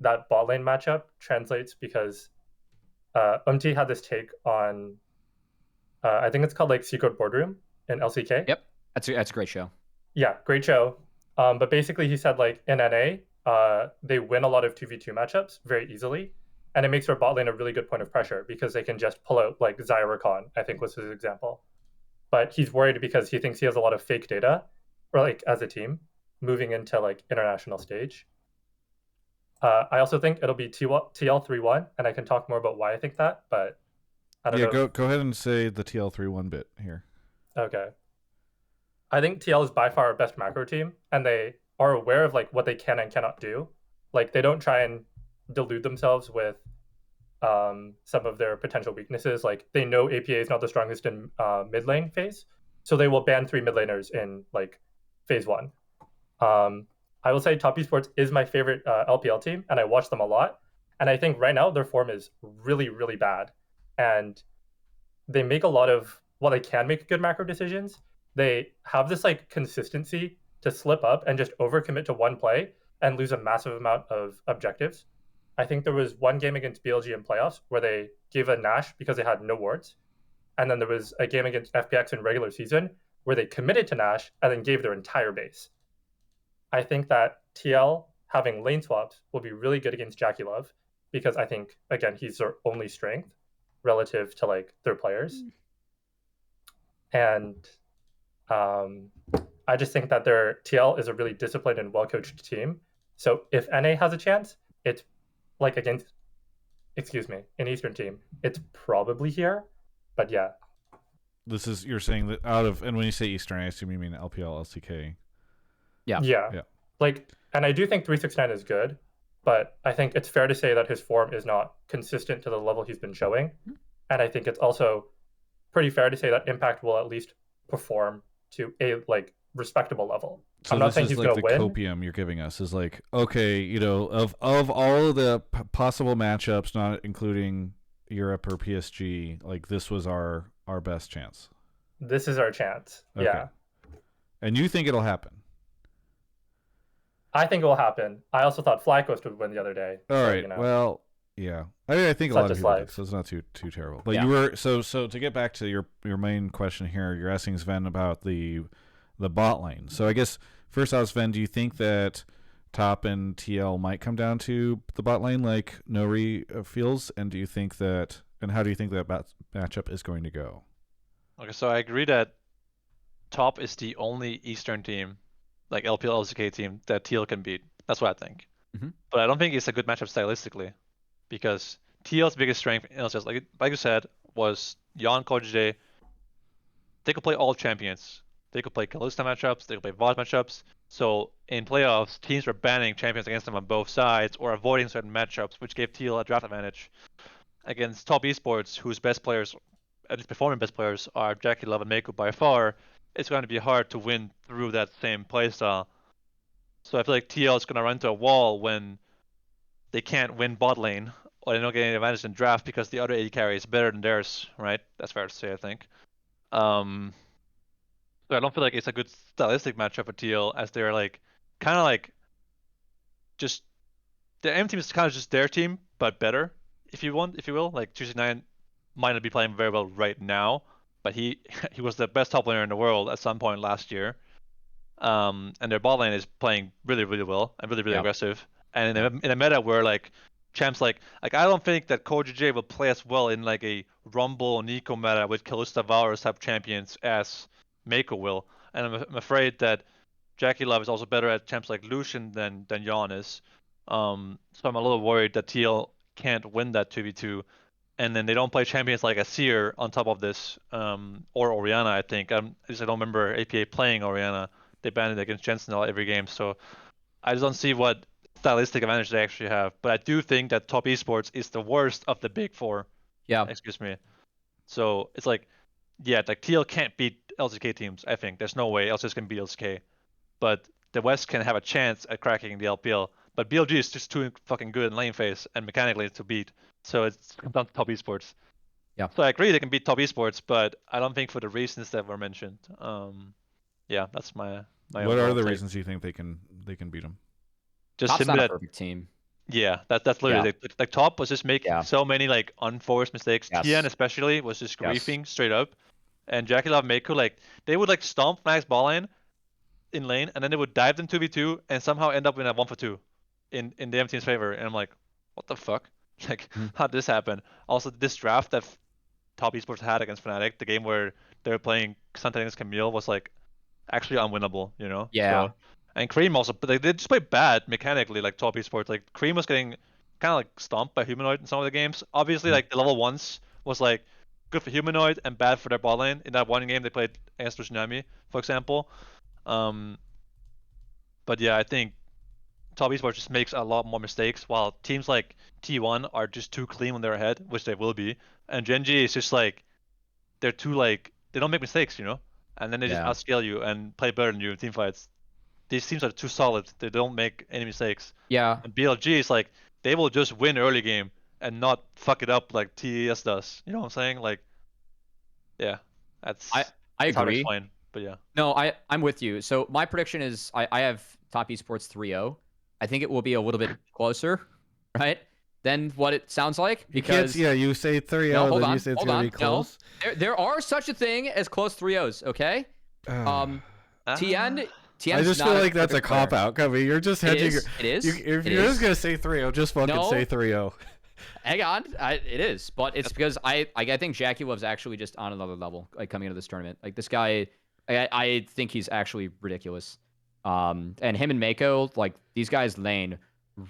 that bot lane matchup translates, because Umti had this take on I think it's called like Secret Boardroom in LCK. Yep, that's a great show. Yeah, great show. But basically he said like in NA, they win a lot of 2v2 matchups very easily. And it makes their bot lane a really good point of pressure because they can just pull out like Zyra, I think was his example. But he's worried because he thinks he has a lot of fake data, or like as a team, moving into like international stage. I also think it'll be TL 3-1, and I can talk more about why I think that, but I don't know. Go ahead and say the TL 3-1 bit here. Okay. I think TL is by far our best macro team, and they are aware of like what they can and cannot do. Like they don't try and delude themselves with some of their potential weaknesses. Like they know APA is not the strongest in mid lane phase, so they will ban 3 mid laners in like phase 1. I will say Top Esports is my favorite LPL team, and I watch them a lot. And I think right now their form is really, really bad. And they make a lot of, well, they can make good macro decisions. They have this like consistency to slip up and just overcommit to one play and lose a massive amount of objectives. I think there was one game against BLG in playoffs where they gave a Nash because they had no wards. And then there was a game against FPX in regular season where they committed to Nash and then gave their entire base. I think that TL having lane swaps will be really good against Jakulov because I think, again, he's their only strength relative to like their players. And I just think that their TL is a really disciplined and well-coached team. So if NA has a chance, it's like against, an Eastern team, it's probably here. But yeah. This is, you're saying that out of, and when you say Eastern, I assume you mean LPL, LCK. Yeah. Like, and I do think 369 is good, but I think it's fair to say that his form is not consistent to the level he's been showing. And I think it's also pretty fair to say that Impact will at least perform to a like respectable level. So I'm not this saying is he's like going the to win. copium you're giving us is like, okay, you know, of all of the possible matchups, not including Europe or PSG, like this was our best chance. This is our chance. Okay. Yeah. And you think it'll happen? I think it will happen. I also thought FlyQuest would win the other day. All right. You know. Well, yeah. I mean, I think a Such lot of is people life. did, so it's not too terrible. But Yeah. you were so to get back to your main question here, you're asking Zven about the bot lane. So I guess first off, Zven, do you think that top and TL might come down to the bot lane like Nohrii feels, and do you think that, and how do you think that matchup is going to go? Okay, so I agree that top is the only Eastern team, like LPL LCK team, that TL can beat. That's what I think. Mhm. But I don't think it's a good matchup stylistically. because TL's biggest strength in LCS, like you said, was Yon Kojide. They could play all champions. They could play Kalista matchups. They could play VOD matchups. So in playoffs, teams were banning champions against them on both sides or avoiding certain matchups, which gave TL a draft advantage. Against top esports, whose best players, at least performing best players, are Jackie Love and Mako by far, it's going to be hard to win through that same playstyle. So I feel like TL is going to run into a wall when they can't win bot lane or they don't get any advantage in draft because the other AD carry is better than theirs, right? That's fair to say, I think. So I don't feel like it's a good stylistic matchup for TL as they're like kind of like just the M team is kind of just their team but better, if you will. Like 269 might not be playing very well right now, but he was the best top laner in the world at some point last year. And their bot lane is playing really, really well and really, really aggressive. And in a meta where like champs like I don't think that Koji will play as well in like a Rumble Nico meta with Kalista Varus type champions as Mako will. And I'm afraid that Jackie Love is also better at champs like Lucian than Yon is. So I'm a little worried that TL can't win that 2v2. And then they don't play champions like Asir on top of this, or Orianna, I think. I don't remember APA playing Orianna. They banned it against Jensen every game, so I just don't see what stylistic advantage they actually have. But I do think that top esports is the worst of the big four. Yeah. Excuse me. So it's like, yeah, like TL can't beat LCK teams, I think. There's no way LCS can beat LCK. But the West can have a chance at cracking the LPL. But BLG is just too fucking good in lane phase and mechanically to beat. So it's down to top esports. Yeah. So I agree they can beat top esports, but I don't think for the reasons that were mentioned. Yeah, that's my What are the reasons you think they can beat them? Just Top's simply not a that, perfect team. yeah, that's literally like top was just making so many like unforced mistakes. Yes. Tian especially was just griefing straight up, and Jackie Love Mako like they would like stomp Max ball lane in lane, and then they would dive them 2v2 and somehow end up in a 1-for-2 in the M team's favor. And I'm like, what the fuck? Like, how'd this happen? Also, this draft that top esports had against Fnatic, the game where they were playing Santa against Camille, was like actually unwinnable, you know? Yeah. So, and Cream also, but they just play bad mechanically, like top esports. Like Cream was getting kind of like stomped by Humanoid in some of the games. Obviously, like the level 1s was like good for Humanoid and bad for their bot lane. In that one game they played against Tsunami, for example. But yeah, I think top esports just makes a lot more mistakes, while teams like T1 are just too clean when they're ahead, which they will be. And Genji is just like they're too like they don't make mistakes, you know, and then they just outscale you and play better than you in team fights. These teams are too solid; they don't make any mistakes. Yeah. And BLG is like they will just win early game and not fuck it up like TES does. You know what I'm saying? Like, yeah, that's I it's hard to agree. explain, but yeah. No, I'm with you. So my prediction is I have top esports 3-0. I think it will be a little bit closer, right, than what it sounds like. Because you say 3-0, then you say it's gonna be close. No, there are such a thing as close 3-0s. Okay. Tien. I just feel like that's a cop out, Cubby. You're just hedging. It is. If you're just gonna say 3-0, just fucking say 3-0. Hang on, it is, but it's because I think Jackie Love's actually just on another level, like coming into this tournament. Like this guy, I think he's actually ridiculous. And him and Mako, like these guys lane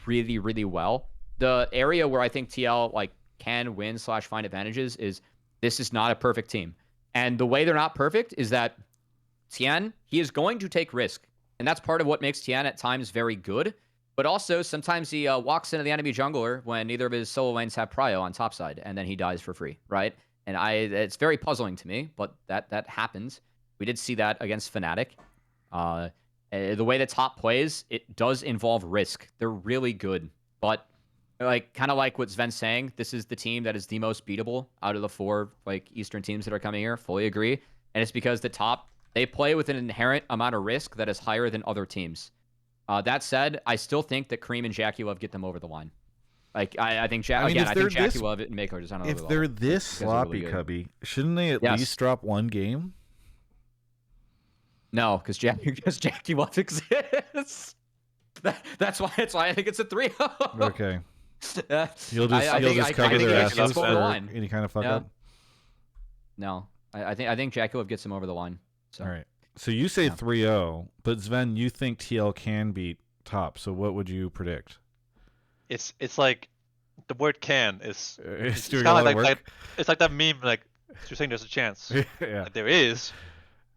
really, really well. The area where I think TL like can win / find advantages is this is not a perfect team. And the way they're not perfect is that Tien, he is going to take risk. And that's part of what makes Tien at times very good. But also, sometimes he walks into the enemy jungler when neither of his solo lanes have prio on topside, and then he dies for free, right? And it's very puzzling to me, but that happens. We did see that against Fnatic. The way the top plays, it does involve risk. They're really good. But like kind of like what Zven's saying, this is the team that is the most beatable out of the 4 like Eastern teams that are coming here. Fully agree. And it's because the top, they play with an inherent amount of risk that is higher than other teams. That said, I still think that Cream and Jackie Love get them over the line. Like I think Jackie Love and Mako just on another level. If they're this sloppy, really Cubby, shouldn't they at least drop one game? No, because Jackie Love exists. That's why I think it's a 3-0. Okay. You'll just cover their asses for any kind of fuck up. No, I think Jackie Love gets them over the line. So. All right. So you say 3-0, but Zven, you think TL can beat top. So what would you predict? It's like the word can is It's it's doing a kind lot of of like work. it's like that meme like you're saying there's a chance. Yeah. Like, there is,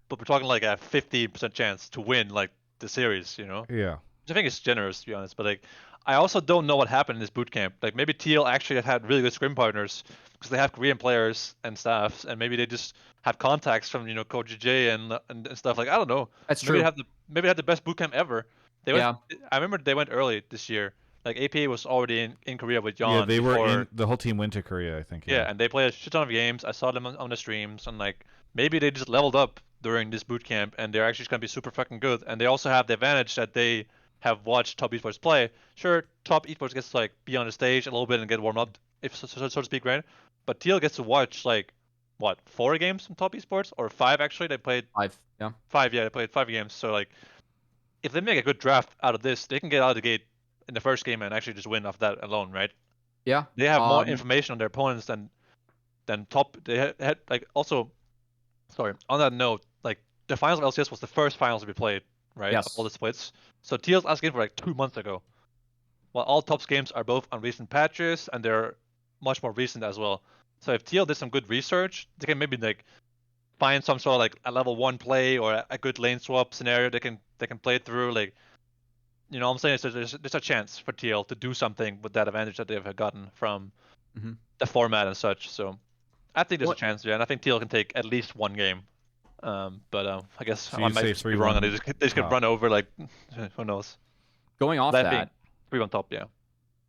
but we're talking like a 50% chance to win like the series, you know. Yeah. Which I think is generous, to be honest. But like, I also don't know what happened in this boot camp. Like maybe TL actually had really good scrim partners because they have Korean players and staffs, and maybe they just have contacts from Coach J and stuff. Like I don't know. That's Maybe true. they had the best boot camp ever. They went. Yeah. I remember they went early this year. Like APA was already in Korea with Jan. Yeah, they were before, in. The whole team went to Korea, I think. yeah, and they played a shit ton of games. I saw them on the streams, and like maybe they just leveled up during this boot camp, and they're actually just gonna be super fucking good. And they also have the advantage that they have watched top esports play. Sure, top esports gets to like be on the stage a little bit and get warmed up, if so to speak, right? But TL gets to watch like what 4 games from top esports or 5 actually. They played 5. Yeah. 5. Yeah, they played 5 games. So like, if they make a good draft out of this, they can get out of the gate in the first game and actually just win off that alone, right? Yeah. They have more information on their opponents than top. They had like also, sorry. On that note, like the finals of LCS was the first finals to be played, right? Yes. Of all the splits. So TL's asking for like 2 months ago. While all Top's games are both on recent patches and they're much more recent as well. So if TL did some good research, they can maybe like find some sort of like a level 1 play or a good lane swap scenario they can play through. Like, you know what I'm saying? So there's a chance for TL to do something with that advantage that they've gotten from the format and such. So I think there's a chance, yeah, and I think TL can take at least 1 game. But I guess So I you'd might say just be wrong, and they just get run over. Like, who knows? Going off that, 3-1 top, yeah.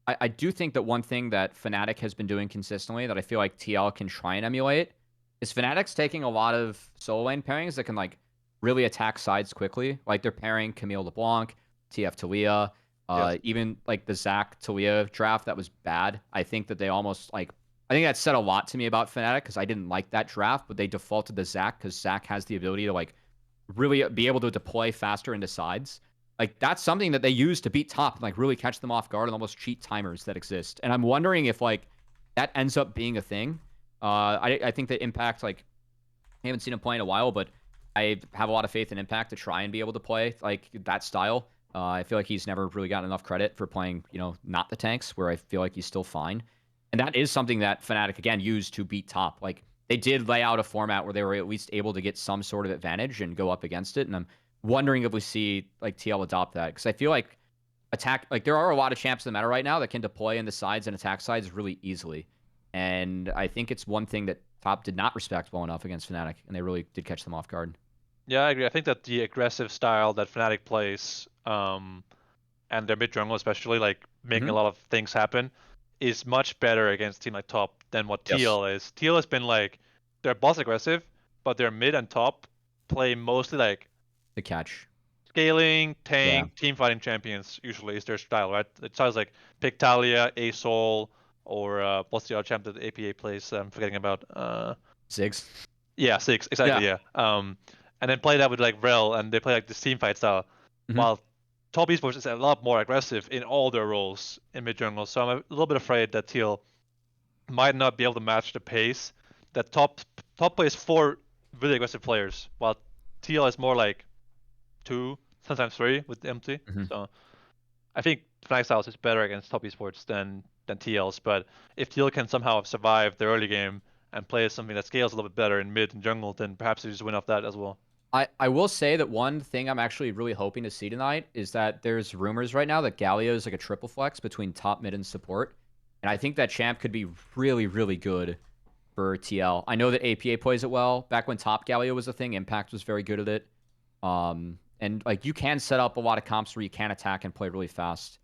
I do think that one thing that Fnatic has been doing consistently that I feel like TL can try and emulate is Fnatic's taking a lot of solo lane pairings that can like really attack sides quickly. Like they're pairing Camille LeBlanc, TF Talia, even like the Zach Talia draft that was bad. I think that they almost like, I think that said a lot to me about Fnatic because I didn't like that draft, but they defaulted to Zach because Zach has the ability to like really be able to deploy faster into sides. Like that's something that they use to beat top and like really catch them off guard and almost cheat timers that exist. And I'm wondering if like that ends up being a thing. I think that Impact, like, I haven't seen him play in a while, but I have a lot of faith in Impact to try and be able to play like that style. I feel like he's never really gotten enough credit for playing, not the tanks, where I feel like he's still fine. And that is something that Fnatic, again, used to beat top. Like, they did lay out a format where they were at least able to get some sort of advantage and go up against it. And I'm wondering if we see, like, TL adopt that. Because I feel like there are a lot of champs in the meta right now that can deploy in the sides and attack sides really easily. And I think it's one thing that top did not respect well enough against Fnatic, and they really did catch them off guard. Yeah, I agree. I think that the aggressive style that Fnatic plays, and their mid jungle especially, like making a lot of things happen, is much better against a team like top than what TL is. TL has been like, they're boss aggressive, but their mid and top play mostly like the catch, scaling, tank, team fighting champions. Usually is their style, right? It sounds like pick Talia, Asol, or what's the other champ that the APA plays? I'm forgetting about. Ziggs. Yeah, 6 exactly. Yeah. And then play that with like Rel, and they play like this team fight style. While top esports is a lot more aggressive in all their roles in mid jungle. So I'm a little bit afraid that TL might not be able to match the pace that top plays 4 really aggressive players, while TL is more like 2, sometimes 3 with empty. So I think Fnatic styles is better against top esports than TL's. But if TL can somehow survive the early game and play something that scales a little bit better in mid and jungle, then perhaps they just win off that as well. I will say that one thing I'm actually really hoping to see tonight is that there's rumors right now that Galio is like a triple flex between top, mid, and support. And I think that champ could be really, really good for TL. I know that APA plays it well. Back when top Galio was a thing, Impact was very good at it. And like you can set up a lot of comps where you can attack and play really fast.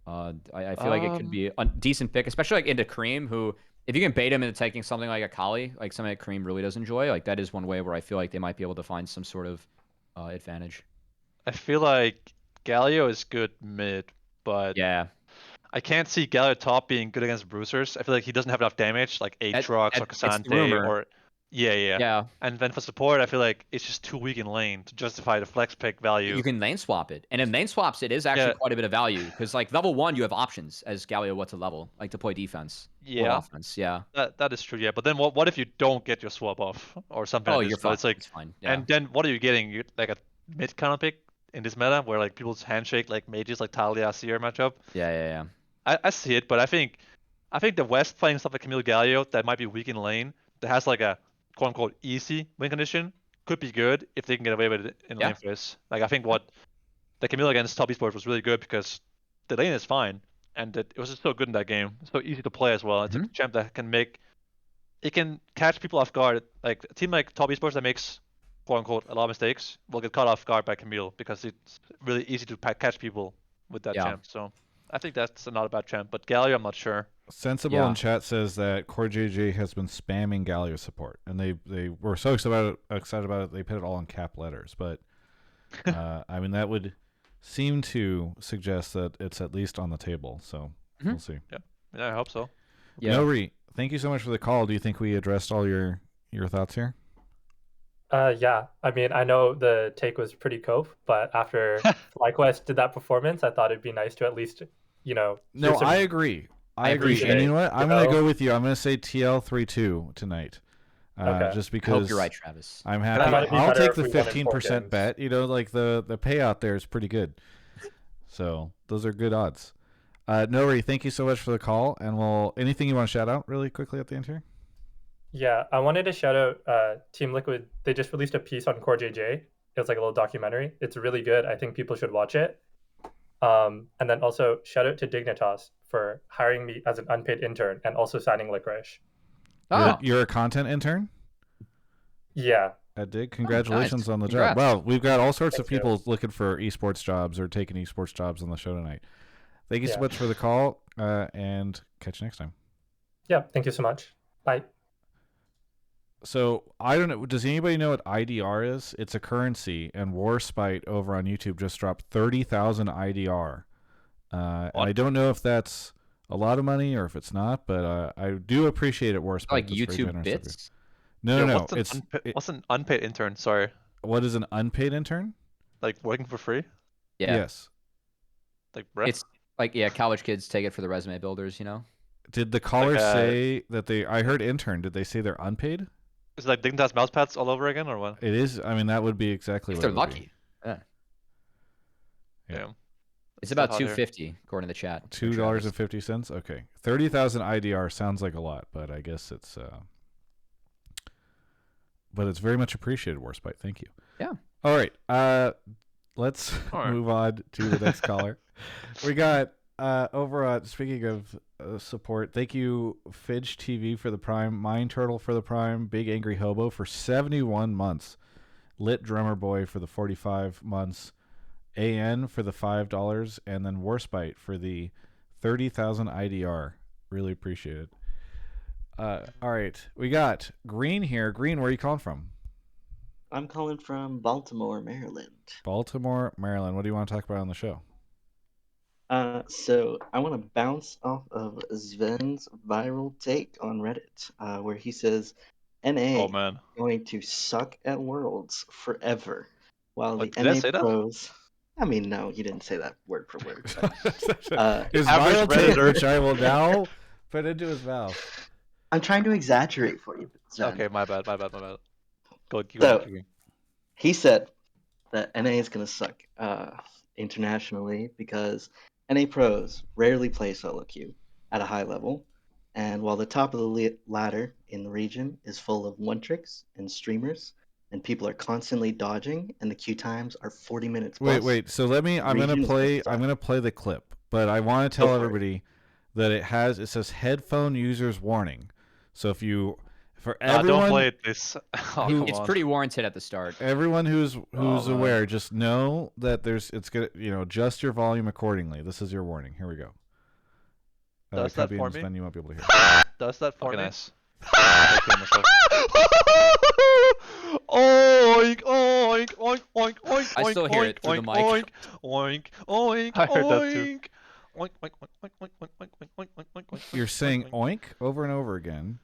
I feel like it could be a decent pick, especially like into Cream, who if you can bait him into taking something like a Kali, like something that Cream really does enjoy, like that is one way where I feel like they might be able to find some sort of advantage. I feel like Galio is good mid, but yeah, I can't see Galio top being good against bruisers. I feel like he doesn't have enough damage, like Aatrox or Cassante or yeah. And then for support, I feel like it's just too weak in lane to justify the flex pick value. You can lane swap it, and in lane swaps, it is actually quite a bit of value because like level 1, you have options as Galio what to level, like deploy defense or offense. Yeah, that is true. Yeah, but then what if you don't get your swap off or something? Oh, like you're this? fine. It's like, it's fine. Yeah. And then what are you getting? You like a mid counter pick in this meta where like people's handshake like mages like Talia Seer matchup. Yeah. I see it, but I think I think the West playing stuff like Camille Galio that might be weak in lane, that has like a quote unquote easy win condition, could be good if they can get away with it in lane phase. Like I think what the Camille against top esports was really good because the lane is fine and it was just so good in that game. It's so easy to play as well. It's a champ that can catch people off guard. Like a team like top esports that makes quote unquote a lot of mistakes will get caught off guard by Camille because it's really easy to catch people with that champ. So I think that's not a bad champ, but Galio I'm not sure. Sensible in chat says that Core JJ has been spamming Galio support, and they were so excited about it they put it all in cap letters. But I mean that would seem to suggest that it's at least on the table. So we'll see. Yeah, I hope so. Yeah. Nohrii, thank you so much for the call. Do you think we addressed all your thoughts here? Yeah. I mean, I know the take was pretty cope, but after FlyQuest did that performance, I thought it'd be nice to at least, No, I agree. I agree. And you know what? I'm going to go with you. I'm going to say TL32 tonight. Just because I hope you're right, Travis. I'm happy. I'll take the 15% bet. You know, like the payout there is pretty good. So those are good odds. Nohrii, thank you so much for the call. And anything you want to shout out really quickly at the end here? Yeah, I wanted to shout out Team Liquid. They just released a piece on Core JJ. It was like a little documentary. It's really good. I think people should watch it. And then also shout out to Dignitas for hiring me as an unpaid intern and also signing Licorice. Oh, you're a content intern? Yeah. At Dig. Congratulations on the Congrats. job. Well, we've got all sorts Thank of people looking for esports jobs or taking esports jobs on the show tonight. Thank you so much for the call, and catch you next time. Yeah, thank you so much. Bye. So, I don't know. Does anybody know what IDR is? It's a currency, and Warspite over on YouTube just dropped 30,000 IDR. And I don't know if that's a lot of money or if it's not, but I do appreciate it, Warspite. like YouTube bits? No. What's an unpaid intern? Sorry. What is an unpaid intern? Like working for free? Yeah. Yes. Like breath? It's like, college kids take it for the resume builders, you know? Did the caller say that I heard intern. Did they say they're unpaid? Is it like Dignitas mouse pads all over again or what? It is. I mean, that would be exactly If what they're it would lucky. be. Yeah. It's about $2.50 according to the chat. $2.50. Okay. 30,000 IDR sounds like a lot, but I guess it's but it's very much appreciated, Warspite. Thank you. Yeah. All right. Let's move on to the next caller. We got over on, speaking of support, thank you Fidge TV for the Prime, Mind Turtle for the Prime, Big Angry Hobo for 71 months, Lit Drummer Boy for the 45 months, AN for the $5, and then Warspite for the 30,000 IDR. Really appreciate it. All right, we got Green here. Green, where are you calling from? I'm calling from Baltimore, Maryland. Baltimore, Maryland. What do you want to talk about on the show? So I want to bounce off of Zven's viral take on Reddit, where he says NA is going to suck at Worlds forever, while the NA pros. I mean, no, he didn't say that word for word. But, his viral take, which I will now put into his mouth. I'm trying to exaggerate for you. Zven. Okay, my bad. Go, keep so, going. He said that NA is going to suck internationally because NA pros rarely play solo queue at a high level, and while the top of the ladder in the region is full of one tricks and streamers, and people are constantly dodging, and the queue times are 40 minutes. Wait. So I'm gonna play the clip, but I want to tell everybody that it says headphone users warning. So for everyone, don't play it, this. It's pretty warranted at the start. Everyone who's aware, just know that it's gonna adjust your volume accordingly. This is your warning. Here we go. Does that for me? You won't be able to hear. Does that for me? Nice. Oink oink oink oink oink. I still hear it through the mic. Oink oink oink. I heard that too. Oink oink oink oink oink oink oink oink oink. You're saying oink over and over again.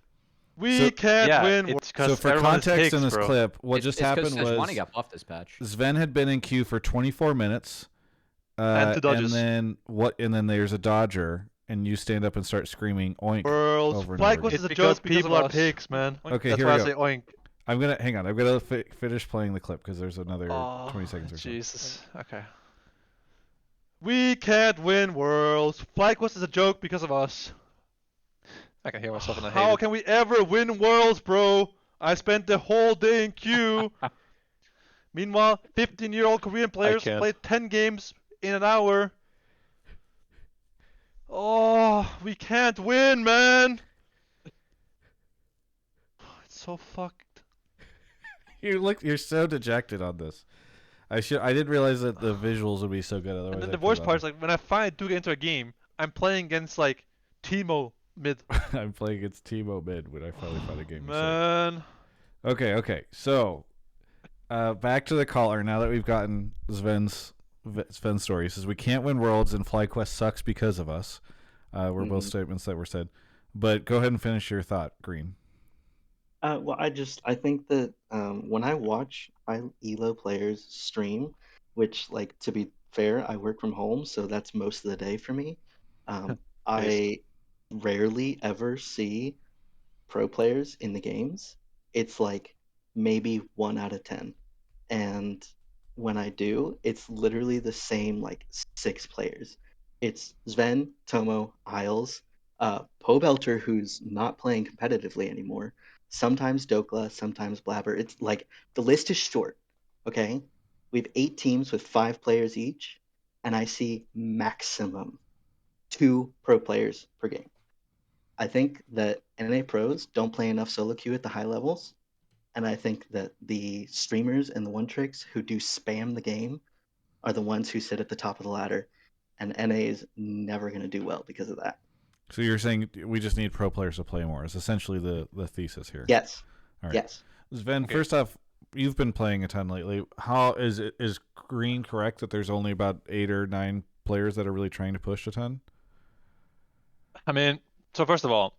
We can't win. So for context in this clip, what just happened was Sejuani got buffed this patch. Zven had been in queue for 24 minutes, and then there's a dodger, and you stand up and start screaming oink over and over again. It's because people are pigs, man. Okay, that's here why we I say oink. I'm gonna hang on. I'm gonna finish playing the clip because there's another 20 seconds or so. Jesus. Okay. We can't win Worlds. FlyQuest is a joke because of us. I can hear myself and I hate How it. can we ever win Worlds, bro? I spent the whole day in queue. Meanwhile, 15-year-old Korean players can't. played 10 games in an hour. Oh, we can't win, man. It's so fucked. You're so dejected on this. I didn't realize that the visuals would be so good. Otherwise, And then I the put it worst on part is like when I finally do get into a game, I'm playing against like Timo mid. there. I'm playing against Timo mid when I finally find a game. Man. Okay. So, back to the caller. Now that we've gotten Sven's story, he says we can't win worlds and FlyQuest sucks because of us. Were both statements that were said. But go ahead and finish your thought, Green. Well, I think that when I watch ELO players stream, which, like, to be fair, I work from home, so that's most of the day for me. I rarely ever see pro players in the games. It's like maybe 1 out of 10. And when I do, it's literally the same like 6 players. It's Zven, Tomo, Isles, Pobelter, who's not playing competitively anymore. Sometimes Dokla, sometimes Blabber. It's like the list is short. Okay, we have 8 teams with 5 players each, and I see maximum 2 pro players per game. I think that NA pros don't play enough solo queue at the high levels, and I think that the streamers and the one tricks who do spam the game are the ones who sit at the top of the ladder, and NA is never going to do well because of that. So you're saying we just need pro players to play more is essentially the thesis here. Yes. All right. Yes. Sven, Okay. first off, you've been playing a ton lately. How is Green correct that there's only about 8 or 9 players that are really trying to push a ton? I mean, so first of all,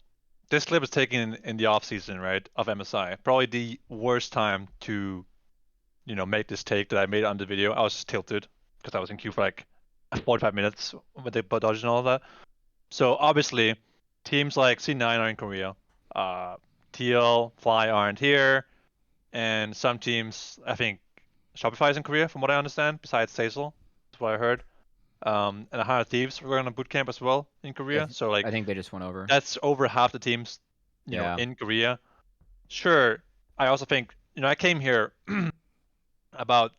this clip is taken in the off season, right, of MSI. Probably the worst time to, make this take that I made on the video. I was tilted because I was in queue for like 45 minutes with the dodge and all of that. So obviously, teams like C9 are in Korea. TL, Fly aren't here, and some teams, I think, Shopify is in Korea, from what I understand. Besides Sazel, that's what I heard. And 100 Thieves were on a bootcamp as well in Korea. So like, I think they just went over. that's over half the teams, Yeah. in Korea. Sure, I also think, I came here about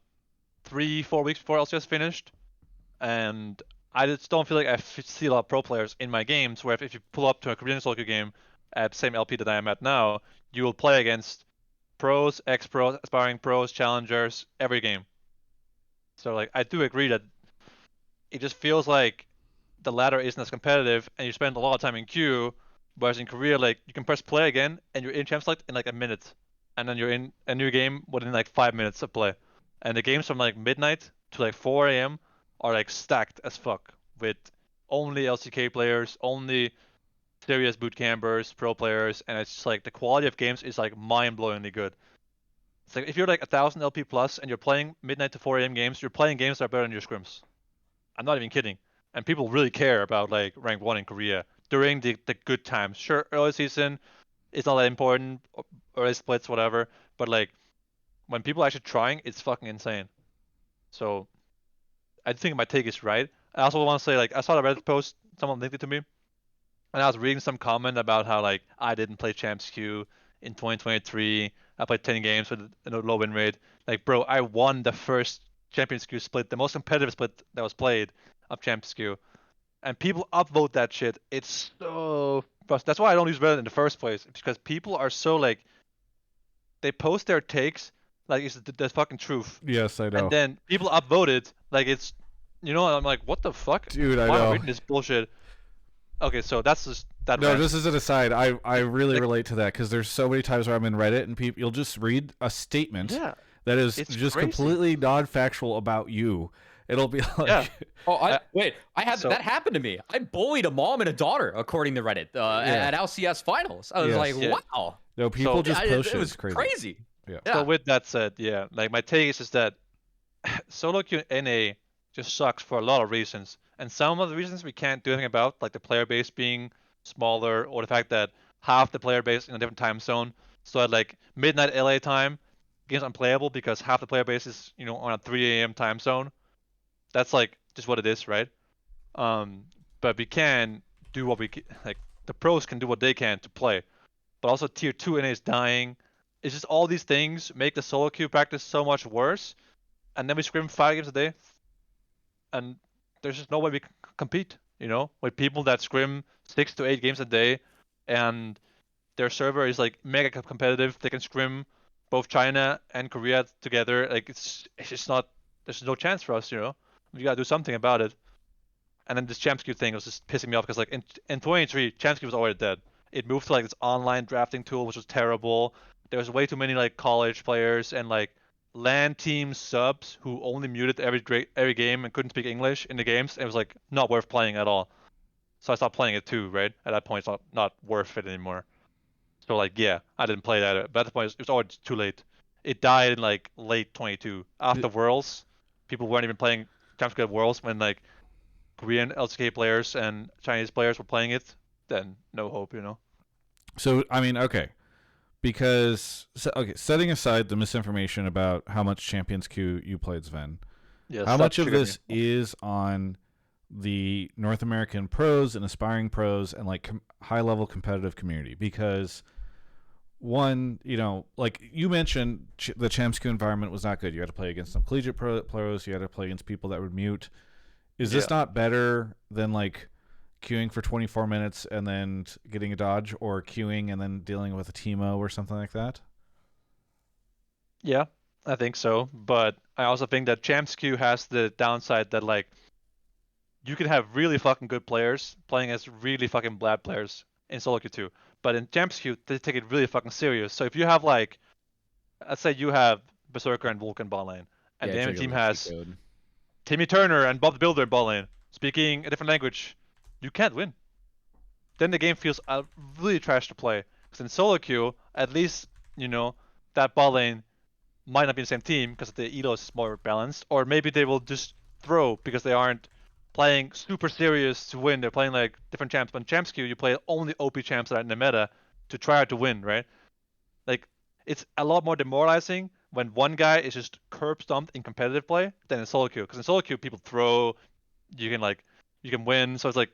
3-4 weeks before LCS finished, and I just don't feel like I see a lot of pro players in my games. Where if you pull up to a Korean solo queue game at the same LP that I am at now, you will play against pros, ex-pros, aspiring pros, challengers every game. So like, I do agree that it just feels like the ladder isn't as competitive, and you spend a lot of time in queue. Whereas in Korea, like, you can press play again, and you're in champ select in like a minute, and then you're in a new game within like 5 minutes of play. And the games from like midnight to like 4 a.m. are like stacked as fuck with only LCK players, only serious boot campers, pro players, and it's just like the quality of games is like mind-blowingly good. It's like if you're like 1,000 LP plus and you're playing midnight to 4 a.m. games, you're playing games that are better than your scrims. I'm not even kidding. And people really care about like rank 1 in Korea during the good times. Sure, early season it's not that important, early splits, whatever. But like when people are actually trying, it's fucking insane. So I think my take is right. I also want to say, like, I saw the Reddit post, someone linked it to me, and I was reading some comment about how like I didn't play Champs Q in 2023. I played 10 games with a low win rate. Like, bro, I won the first Champions Q split, the most competitive split that was played of Champions Q. And people upvote that shit. It's so frustrating. That's why I don't use Reddit in the first place, because people are so like, they post their takes like it's the fucking truth. Yes, I know. And then people upvote it like it's, I'm like, what the fuck? Dude, I Why am know. I reading this bullshit? Okay, so that's just that. No, rant. this is an aside. I really relate to that because there's so many times where I'm in Reddit and you'll just read a statement that is it's just crazy. completely non-factual about you. It'll be like, Yeah. Oh, wait! So- that happened to me. I bullied a mom and a daughter, according to Reddit, at LCS finals. I was Yes. like, Yeah. wow. no, people So- just Yeah, post it shit. was It's crazy. crazy. Yeah. Yeah. So with that said, yeah, like my take is that solo queue NA just sucks for a lot of reasons, and some of the reasons we can't do anything about, like the player base being smaller, or the fact that half the player base in a different time zone. So at like midnight LA time, game's unplayable because half the player base is on a 3 a.m. time zone. That's like just what it is, right? But we can do what we like the pros can do what they can to play. But also tier 2 NA is dying. It's just all these things make the solo queue practice so much worse. And then we scrim 5 games a day. And there's just no way we can compete, with people that scrim 6 to 8 games a day. And their server is like mega competitive. They can scrim both China and Korea together. Like it's just not, there's no chance for us, We gotta do something about it. And then this Champs Queue thing was just pissing me off because like in 23, Champs Queue was already dead. It moved to like this online drafting tool, which was terrible. There was way too many like college players and like LAN team subs who only muted every game and couldn't speak English in the games. It was like not worth playing at all. So I stopped playing it too, right? At that point, it's not worth it anymore. So like, yeah, I didn't play that. But at that point, it was already too late. It died in like late 22. After Worlds, people weren't even playing Champs Queue at Worlds when like Korean LCK players and Chinese players were playing it. Then no hope, So I mean, okay, because setting aside the misinformation about how much Champions Queue you played, Zven, how much of this is on the North American pros and aspiring pros and like high level competitive community? Because one, like you mentioned, the Champs Queue environment was not good. You had to play against some collegiate pros. You had to play against people that would mute. Is this not better than like queuing for 24 minutes and then getting a dodge, or queuing and then dealing with a Teemo or something like that? Yeah, I think so. But I also think that Champs Queue has the downside that like you can have really fucking good players playing as really fucking bad players in solo queue too. But in Champs Queue, they take it really fucking serious. So if you have like, let's say you have Berserker and Vulcan bot lane, and the enemy team has Timmy Turner and Bob the Builder in bot lane, speaking a different language, you can't win. Then the game feels really trash to play. Because in solo queue, at least, that bot lane might not be the same team because the elo is more balanced. Or maybe they will just throw because they aren't playing super serious to win. They're playing like different champs. But in Champs Queue, you play only OP champs that are in the meta to try to win, right? Like, it's a lot more demoralizing when one guy is just curb stomped in competitive play than in solo queue. Because in solo queue, people throw, you can win. So it's like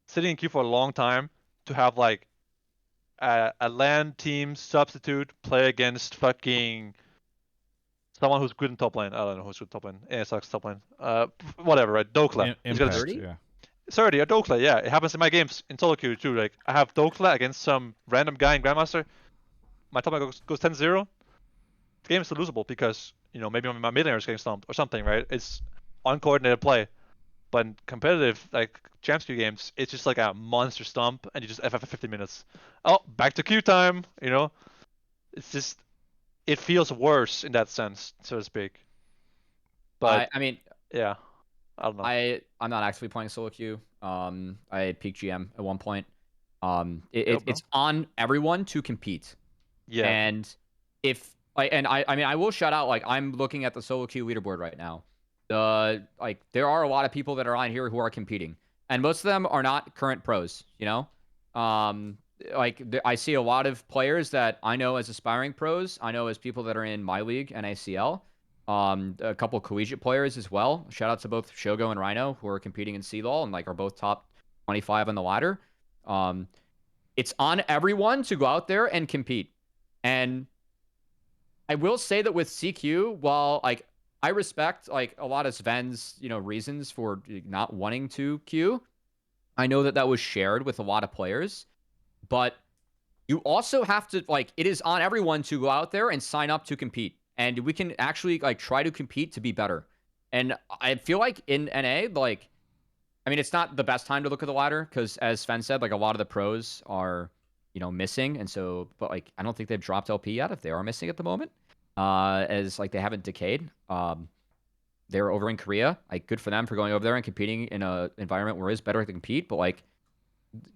sitting in queue for a long time to have like a LAN team substitute play against fucking someone who's good in top lane. I don't know who's good in top lane. It sucks top lane. Whatever, right? Dokla. Impact, yeah. Sorry, a Dokla, yeah. It happens in my games in solo queue too. Like, I have Dokla against some random guy in Grandmaster. My top lane goes 10-0. The game is still losable because, maybe my mid laner is getting stomped or something, right? It's uncoordinated play. But in competitive, like, Champs Queue games, it's just like a monster stomp, and you just FF for 50 minutes. Oh, back to queue time, It's just, it feels worse in that sense, so to speak. But, I mean, yeah, I don't know. I'm not actually playing solo queue. I peaked GM at one point. It's on everyone to compete. Yeah. And if I will shout out, like, I'm looking at the solo queue leaderboard right now. There are a lot of people that are on here who are competing, and most of them are not current pros. I see a lot of players that I know as aspiring pros. I know as people that are in my league and ACL. A couple collegiate players as well. Shout out to both Shogo and Rhino, who are competing in CLOL and are both top 25 on the ladder. It's on everyone to go out there and compete. And I will say that with CQ, while I respect a lot of Sven's reasons for not wanting to queue, I know that was shared with a lot of players, but you also have to it is on everyone to go out there and sign up to compete. And we can actually try to compete to be better. And I feel like in NA, it's not the best time to look at the ladder because, as Sven said, a lot of the pros are, missing. And so, but I don't think they've dropped LP yet if they are missing at the moment, as they haven't decayed. They're over in Korea. Good for them for going over there and competing in an environment where it's better to compete. But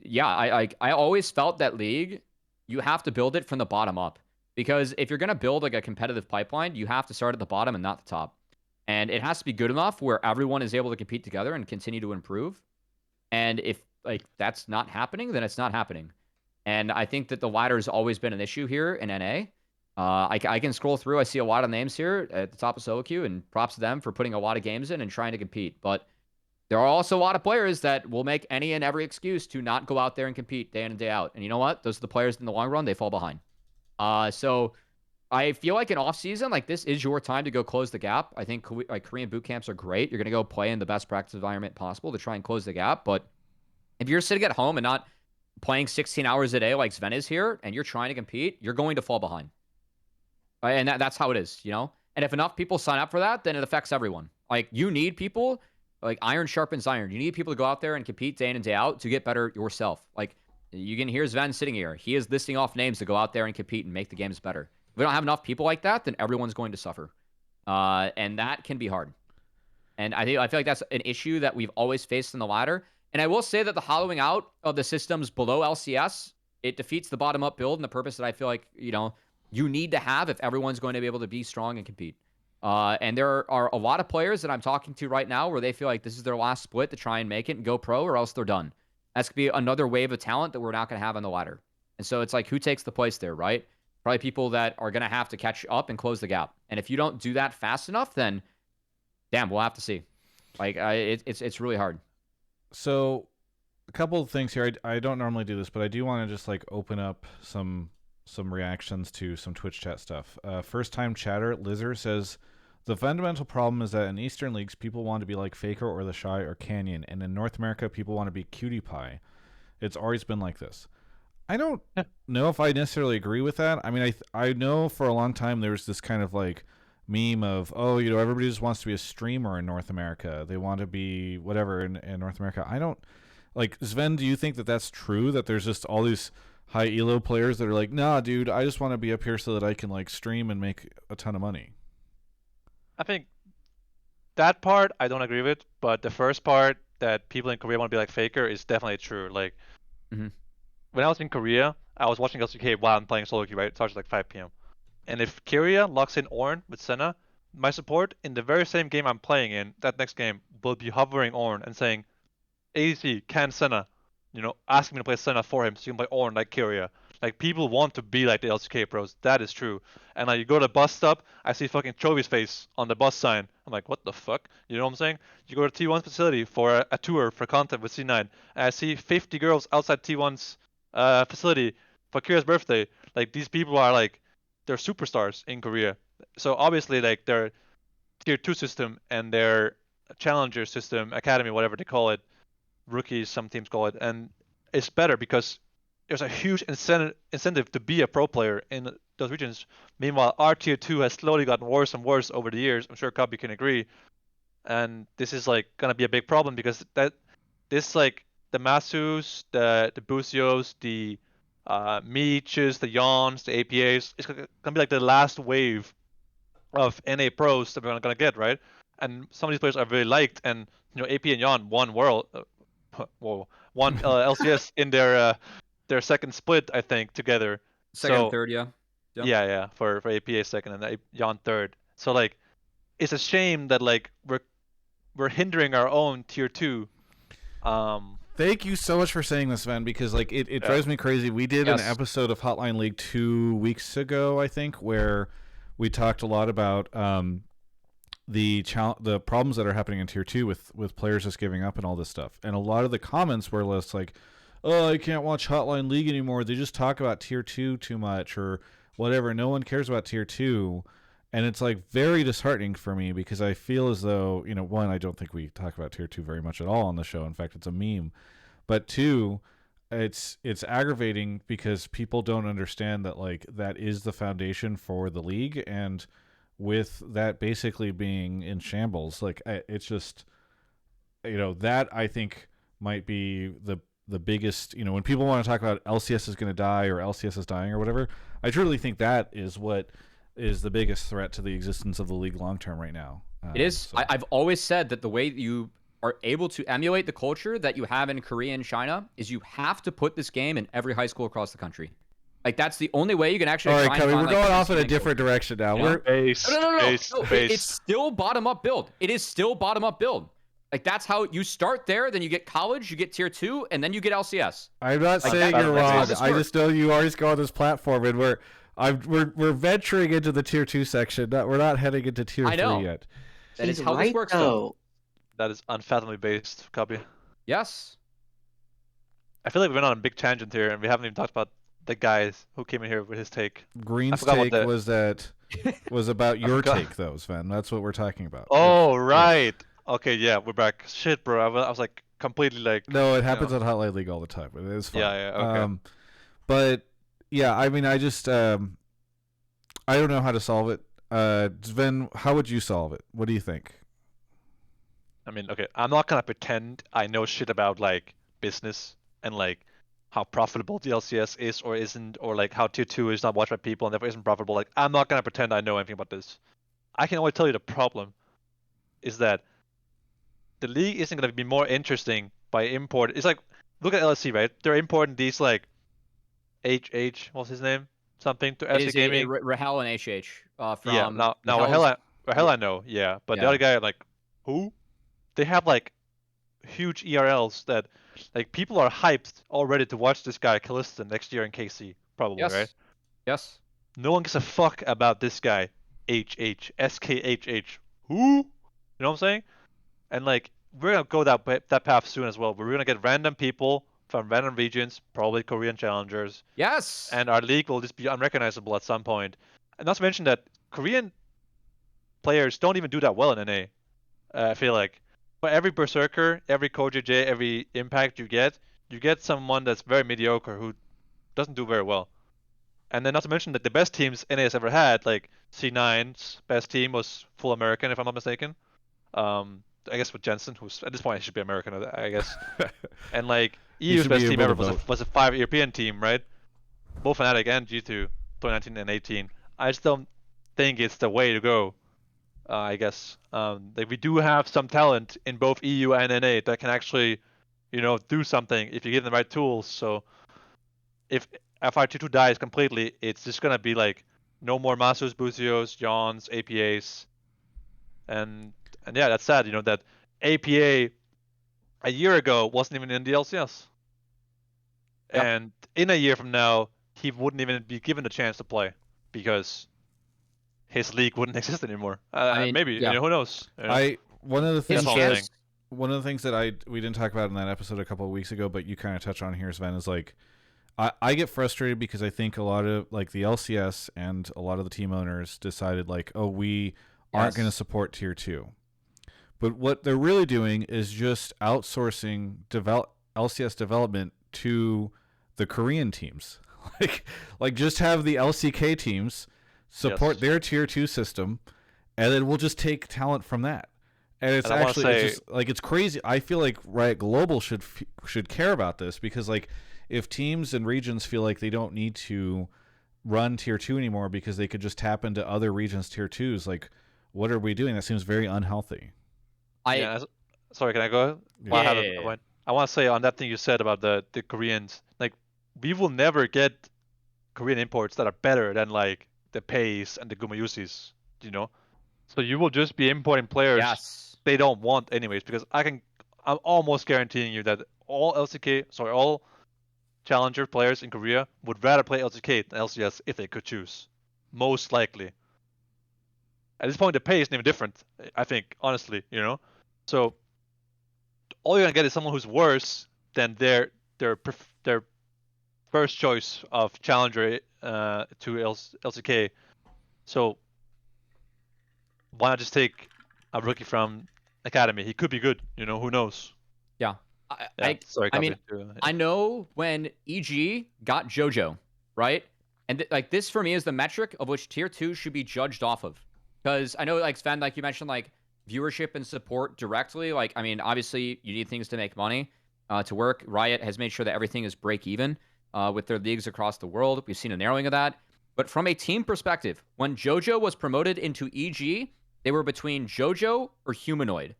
yeah, I always felt that league, you have to build it from the bottom up. Because if you're going to build a competitive pipeline, you have to start at the bottom and not the top. And it has to be good enough where everyone is able to compete together and continue to improve. And if that's not happening, then it's not happening. And I think that the ladder has always been an issue here in NA. I can scroll through. I see a lot of names here at the top of solo queue, and props to them for putting a lot of games in and trying to compete. But there are also a lot of players that will make any and every excuse to not go out there and compete day in and day out. And you know what? Those are the players in the long run, they fall behind. So I feel like in off season, like this is your time to go close the gap. I think like Korean boot camps are great. You're going to go play in the best practice environment possible to try and close the gap. But if you're sitting at home and not playing 16 hours a day like Zven is here, and you're trying to compete, you're going to fall behind. And that's how it is, you know? And if enough people sign up for that, then it affects everyone. Like, you need people, like iron sharpens iron. You need people to go out there and compete day in and day out to get better yourself. Like, you can hear Zven sitting here. He is listing off names to go out there and compete and make the games better. If we don't have enough people like that, then everyone's going to suffer. And that can be hard. And I feel like that's an issue that we've always faced in the ladder. And I will say that the hollowing out of the systems below LCS, it defeats the bottom-up build and the purpose that I feel like, you know, you need to have if everyone's going to be able to be strong and compete. And there are a lot of players that I'm talking to right now where they feel like this is their last split to try and make it and go pro, or else they're done. That's going to be another wave of talent that we're not going to have on the ladder. And so it's like, who takes the place there, right? Probably people that are going to have to catch up and close the gap. And if you don't do that fast enough, then damn, we'll have to see. Like, it's really hard. So a couple of things here. I don't normally do this, but I do want to just like open up some reactions to some Twitch chat stuff. First time chatter, Lizard says, the fundamental problem is that in Eastern leagues, people want to be like Faker or The Shy or Canyon. And in North America, people want to be Cutie Pie. It's always been like this. I don't know if I necessarily agree with that. I mean, I know for a long time there was this kind of like meme of, oh, you know, everybody just wants to be a streamer in North America. They want to be whatever in North America. I don't, like, Zven, do you think that that's true, that there's just all these high elo players that are like, nah, dude, I just want to be up here so that I can like stream and make a ton of money? I think that part I don't agree with, but the first part that people in Korea want to be like Faker is definitely true. Like, when I was in Korea, I was watching LCK while I'm playing solo queue, right? It starts at like 5 p.m. And if Kyria locks in Ornn with Senna, my support in the very same game I'm playing in, that next game, will be hovering Ornn and saying, ADC, can Senna? You know, asking me to play Senna for him so you can play Ornn like Kyria. Like, people want to be like the LCK pros. That is true. And like, you go to the bus stop, I see fucking Chovy's face on the bus sign. I'm like, what the fuck? You know what I'm saying? You go to T1's facility for a tour for content with C9, and I see 50 girls outside T1's facility for Kyria's birthday. Like, these people are like, they're superstars in Korea. So obviously, like, their tier 2 system and their challenger system, academy, whatever they call it, rookies, some teams call it, and it's better because there's a huge incentive to be a pro player in those regions. Meanwhile, our tier 2 has slowly gotten worse and worse over the years. I'm sure Cubby can agree. And this is like gonna be a big problem because this like the Masus, the Busios, the Meeches, the Yawns, the APAs, it's gonna be like the last wave of NA pros that we're gonna get, right? And some of these players are very liked, and you know, AP and Yawn won LCS in their second split, I think, together. Second and third, yeah. Yeah, for APA second and Yawn third. So like, it's a shame that like we're hindering our own tier 2. Thank you so much for saying this, Sven, because like it drives me crazy. We did an episode of Hotline League 2 weeks ago, I think, where we talked a lot about the problems that are happening in tier 2 with players just giving up and all this stuff. And a lot of the comments were less like, oh, I can't watch Hotline League anymore. They just talk about tier 2 too much or whatever. No one cares about tier 2. And it's like very disheartening for me because I feel as though, you know, one, I don't think we talk about tier 2 very much at all on the show. In fact, it's a meme. But two, it's aggravating because people don't understand that like that is the foundation for the league, and with that basically being in shambles, like it's just, you know, that I think might be the biggest, you know, when people want to talk about LCS is going to die or LCS is dying or whatever, I truly think that is what is the biggest threat to the existence of the league long term right now. It is. So. I've always said that the way you are able to emulate the culture that you have in Korea and China is you have to put this game in every high school across the country. Like, that's the only way you can actually. All right, Cubby, we're going off in a different direction now. No, it's still bottom up build. It is still bottom up build. Like, that's how you start there, then you get college, you get tier 2, and then you get LCS. I'm not saying you're wrong. I just know you always go on this platform, and we're venturing into the tier 2 section. We're not heading into tier 3 yet. That is how this works, though. That is unfathomably based, copy. Yes. I feel like we went on a big tangent here, and we haven't even talked about the guys who came in here with his take. Green's forgot what take the- was about your forgot. take, though, Sven. That's what we're talking about. Oh, Yes. right. Okay, yeah, we're back. Shit, bro. I was like completely like. No, it happens on Hotline League all the time. It is fine. Yeah, okay. But yeah, I mean, I just I don't know how to solve it. Sven, how would you solve it? What do you think? I mean, okay, I'm not gonna pretend I know shit about like business and like how profitable the LCS is or isn't, or like how tier 2 is not watched by people and therefore isn't profitable. Like, I'm not gonna pretend I know anything about this. I can only tell you the problem is that the league isn't gonna be more interesting by import. It's like, look at LSC, right? They're importing these like what's his name? Something to It SC is Gaming. Rahel and HH. From Yeah, now Rahel's- Rahel I know, yeah, but the Yeah. other guy, like, who? They have like huge ERLs that like people are hyped already to watch this guy Callisto next year in KC, probably, Yes. right? Yes. No one gives a fuck about this guy, SKHH. Who? You know what I'm saying? And like, we're gonna go that path soon as well. We're gonna get random people from random regions, probably Korean challengers, Yes. and our league will just be unrecognizable at some point. And not to mention that Korean players don't even do that well in NA. I feel like, for every Berserker, every CoJJ, every Impact you get someone that's very mediocre who doesn't do very well. And then not to mention that the best teams NA has ever had, like C9's best team was full American, if I'm not mistaken. I guess with Jensen, who's at this point he should be American, I guess. And like EU's should best be team able ever to was a 5 European team, right? Both Fnatic and G2, 2019 and 18. I just don't think it's the way to go. I guess like we do have some talent in both EU and NA that can actually, do something if you give them the right tools. So if FR22 dies completely, it's just gonna be like no more Masus, Buzios, Jawns, APAs, and yeah, that's sad. That APA a year ago wasn't even in the LCS, Yeah. and in a year from now he wouldn't even be given a chance to play because his league wouldn't exist anymore. I mean, maybe, yeah. who knows? One of the His things all I'm chance. saying. one of the things that we didn't talk about in that episode a couple of weeks ago, but you kind of touched on here, Sven, is like I get frustrated because I think a lot of like the LCS and a lot of the team owners decided like, oh, we aren't Yes. going to support tier 2. But what they're really doing is just outsourcing LCS development to the Korean teams. like just have the LCK teams support Yes. their tier 2 system, and then we'll just take talent from that. And it's And I wanna actually say- it's just like it's crazy. I feel like Riot Global should care about this, because like if teams and regions feel like they don't need to run tier 2 anymore because they could just tap into other regions tier 2s, like what are we doing? That seems very unhealthy. Sorry, can I go? Yeah. Well, I have Yeah. a point. I want to say on that thing you said about the Koreans, like we will never get Korean imports that are better than like the Pays and the Gumayusis, So you will just be importing players Yes. they don't want anyways, because I'm almost guaranteeing you that all challenger players in Korea would rather play LCK than LCS if they could choose. Most likely. At this point, the pay isn't even different, I think, honestly, So all you're gonna get is someone who's worse than their first choice of challenger to LCK. So why not just take a rookie from Academy? He could be good, who knows? Yeah. Sorry, I mean, Copy. I know when EG got JoJo, right? And like this for me is the metric of which tier 2 should be judged off of. Because I know, like Sven, like you mentioned, like viewership and support directly. Like, I mean, obviously you need things to make money to work. Riot has made sure that everything is break even with their leagues across the world. We've seen a narrowing of that. But from a team perspective, when JoJo was promoted into EG, they were between JoJo or Humanoid.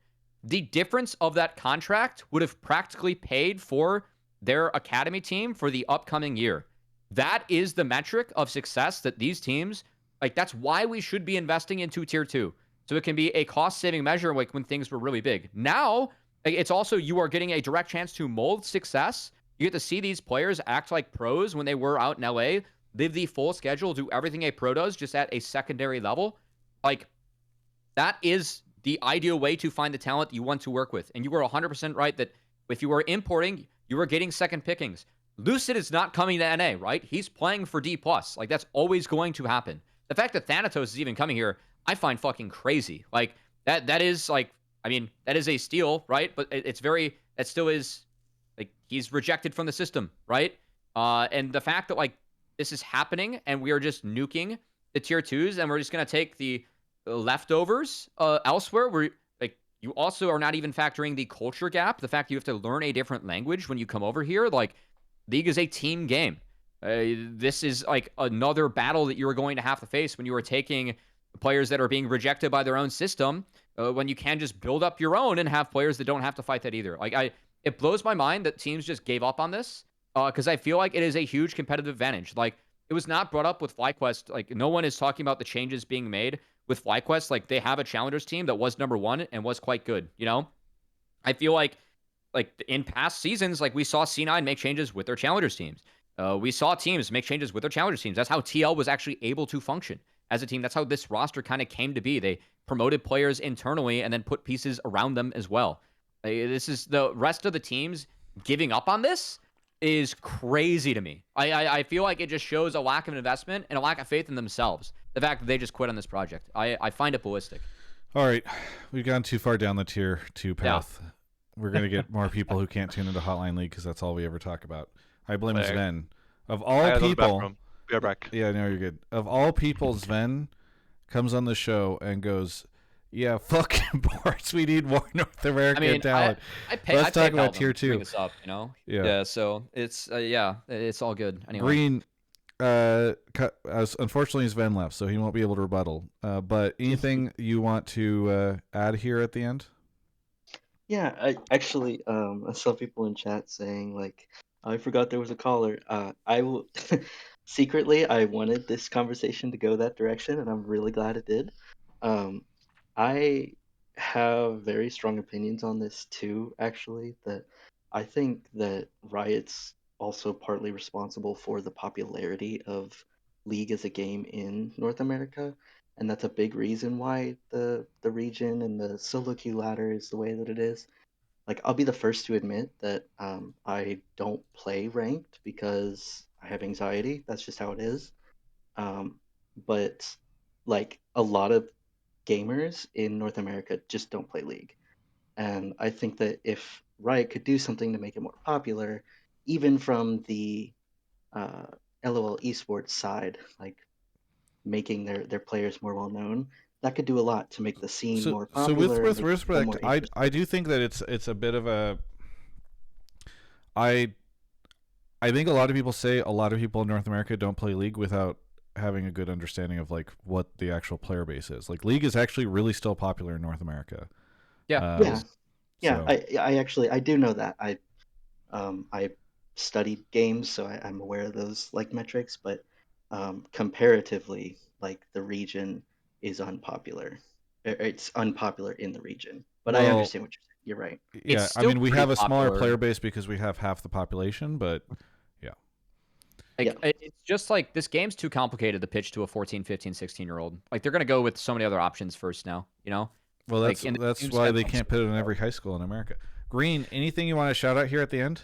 The difference of that contract would have practically paid for their academy team for the upcoming year. That is the metric of success that these teams, like that's why we should be investing into tier 2. So it can be a cost-saving measure like when things were really big. Now, it's also you are getting a direct chance to mold success. You get to see these players act like pros when they were out in LA, live the full schedule, do everything a pro does, just at a secondary level. Like, that is the ideal way to find the talent you want to work with. And you were 100% right that if you were importing, you were getting second pickings. Lucid is not coming to NA, right? He's playing for D+. Like, that's always going to happen. The fact that Thanatos is even coming here, I find fucking crazy. Like, that is, like, I mean, that is a steal, right? But it's very, that still is, like, he's rejected from the system, right? And the fact that, like, this is happening and we are just nuking the tier 2s and we're just going to take the leftovers elsewhere, where, like, you also are not even factoring the culture gap, the fact you have to learn a different language when you come over here. Like, League is a team game. This is like another battle that you are going to have to face when you are taking players that are being rejected by their own system, when you can just build up your own and have players that don't have to fight that either. Like, it blows my mind that teams just gave up on this, because I feel like it is a huge competitive advantage. Like, it was not brought up with FlyQuest. Like, no one is talking about the changes being made with FlyQuest. Like, they have a challengers team that was number 1 and was quite good, you know? I feel like in past seasons, like, we saw C9 make changes with their challengers teams. We saw teams make changes with their challengers teams. That's how TL was actually able to function as a team. That's how this roster kind of came to be. They promoted players internally and then put pieces around them as well. This is the rest of the teams giving up on this is crazy to me. I feel like it just shows a lack of investment and a lack of faith in themselves. The fact that they just quit on this project. I find it ballistic. All right. We've gone too far down the tier 2 path. Yeah. We're going to get more people who can't tune into Hotline League because that's all we ever talk about. I blame Zven. Of all people... Be right back. Yeah, no, you're good. Of all people, Zven comes on the show and goes, yeah, fucking boards. We need more North American talent. Let's talk about tier 2. Bring this up, you know? Yeah. So it's, it's all good. Anyway. Green, unfortunately, Zven left, so he won't be able to rebuttal. But anything you want to add here at the end? Yeah, I actually I saw people in chat saying, like, I forgot there was a caller. I will secretly, I wanted this conversation to go that direction, and I'm really glad it did. I have very strong opinions on this too, actually, that I think that Riot's also partly responsible for the popularity of League as a game in North America, and that's a big reason why the region and the solo queue ladder is the way that it is. Like, I'll be the first to admit that I don't play ranked because I have anxiety. That's just how it is. But like, a lot of gamers in North America just don't play League. And I think that if Riot could do something to make it more popular, even from the LOL esports side, like making their players more well known, that could do a lot to make the scene more popular. So with respect, I do think that it's a bit of a... I think a lot of people say a lot of people in North America don't play League without having a good understanding of, like, what the actual player base is. Like, League is actually really still popular in North America. Yeah. So. I actually do know that. I studied games, so I'm aware of those, like, metrics, but comparatively, like, the region is unpopular. It's unpopular in the region, but I understand what you're saying. You're right. Yeah, I mean, we have a smaller player base because we have half the population, but yeah. It's just like, this game's too complicated to pitch to a 14, 15, 16-year-old. Like, they're going to go with so many other options first now, you know? Well, that's why they can't put it in every high school in America. Green, anything you want to shout out here at the end?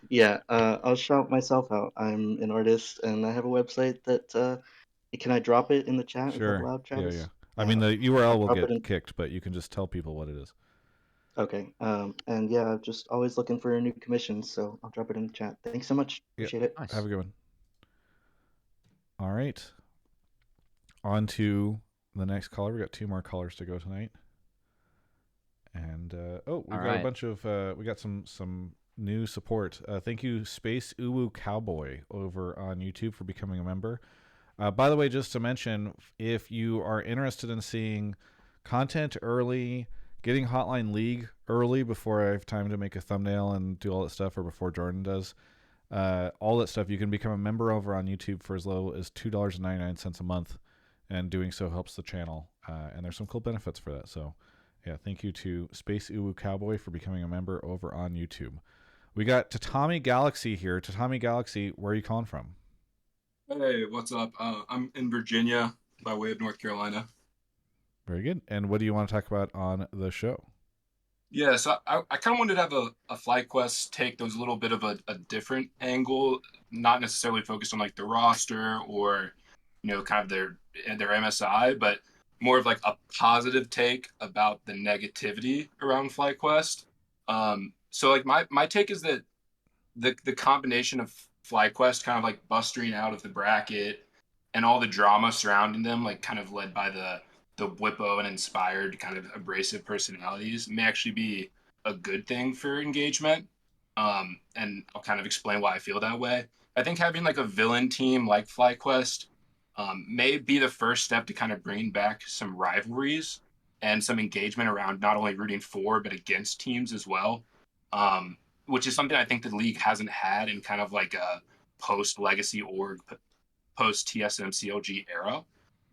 Yeah, I'll shout myself out. I'm an artist, and I have a website that... can I drop it in the chat? Sure. Is that allowed, Travis? Yeah. I mean, the URL will get kicked, but you can just tell people what it is. Okay. And yeah, just always looking for new commissions, so I'll drop it in the chat. Thanks so much. Appreciate it. Nice. Have a good one. All right. On to the next caller. We got 2 more callers to go tonight. And we got a bunch of we got some new support. Thank you, Space Uwu Cowboy over on YouTube, for becoming a member. By the way, just to mention, if you are interested in seeing content early, getting Hotline League early before I have time to make a thumbnail and do all that stuff, or before Jordan does, all that stuff, you can become a member over on YouTube for as low as $2.99 a month, and doing so helps the channel. And there's some cool benefits for that. So, yeah, thank you to Space Uwu Cowboy for becoming a member over on YouTube. We got Tatami Galaxy here. Tatami Galaxy, where are you calling from? Hey, what's up? I'm in Virginia by way of North Carolina. Very good. And what do you want to talk about on the show? Yeah, so I kind of wanted to have a FlyQuest take that was a little bit of a different angle, not necessarily focused on like the roster or, kind of their MSI, but more of like a positive take about the negativity around FlyQuest. So like my take is that the combination of FlyQuest kind of like busting out of the bracket and all the drama surrounding them, like kind of led by the Whippo and inspired kind of abrasive personalities, may actually be a good thing for engagement. And I'll kind of explain why I feel that way. I think having like a villain team like FlyQuest may be the first step to kind of bring back some rivalries and some engagement around not only rooting for but against teams as well, which is something I think the league hasn't had in kind of like a post-legacy org, post-TSM CLG era.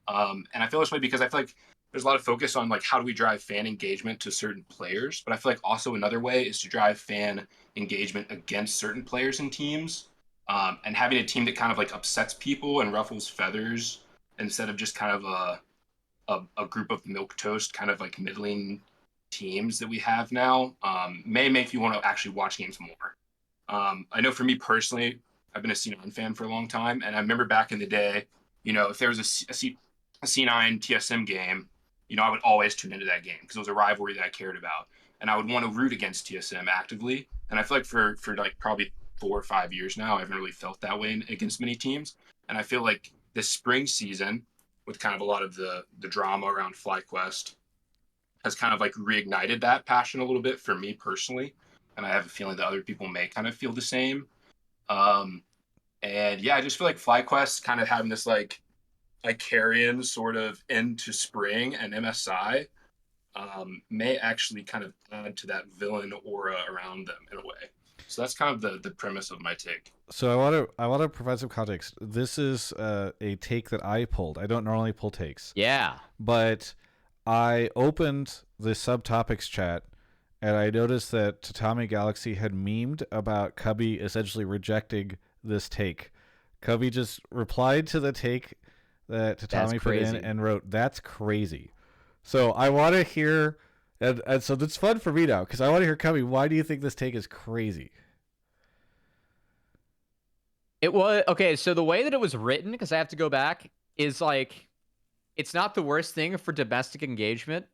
And I feel this way because I feel like there's a lot of focus on like how do we drive fan engagement to certain players, but I feel like also another way is to drive fan engagement against certain players and teams, and having a team that kind of like upsets people and ruffles feathers instead of just kind of a group of milquetoast kind of like middling teams that we have now, may make you want to actually watch games more. I know for me personally, I've been a C9 fan for a long time, and I remember back in the day, if there was a C9 TSM game, I would always tune into that game because it was a rivalry that I cared about, and I would want to root against TSM actively. And I feel like for like probably 4 or 5 years now, I haven't really felt that way against many teams. And I feel like this spring season, with kind of a lot of the drama around FlyQuest, has kind of like reignited that passion a little bit for me personally. And I have a feeling that other people may kind of feel the same. And yeah, I just feel like FlyQuest kind of having this like carrying sort of into spring and MSI may actually kind of add to that villain aura around them in a way. So that's kind of the premise of my take. So I want to provide some context. This is a take that I pulled. I don't normally pull takes. Yeah. But I opened the subtopics chat and I noticed that Tatami Galaxy had memed about Cubby essentially rejecting this take. Cubby just replied to the take that Tatami put in and wrote, "That's crazy." So I want to hear, and so that's fun for me now because I want to hear Cubby. Why do you think this take is crazy? It was okay. So the way that it was written, because I have to go back, is like it's not the worst thing for domestic engagement.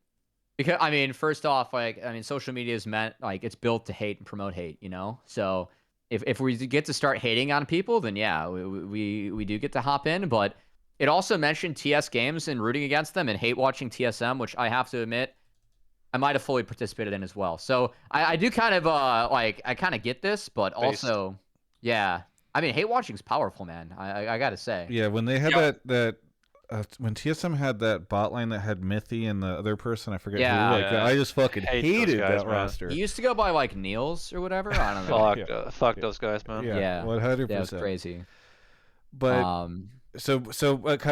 Because I mean, first off, social media is meant like it's built to hate and promote hate, So if we get to start hating on people, then yeah, we do get to hop in. But it also mentioned TS games and rooting against them and hate watching TSM, which I have to admit I might have fully participated in as well. So I do kind of I kind of get this, but also, yeah, I mean, hate watching is powerful, man. I gotta say. Yeah, when they had that when TSM had that bot line that had Mithy and the other person, I forget who, I just fucking hated guys, that man. roster. He used to go by like Niels or whatever. I don't know. Fuck those guys, man. Yeah, 100%. That was crazy. But so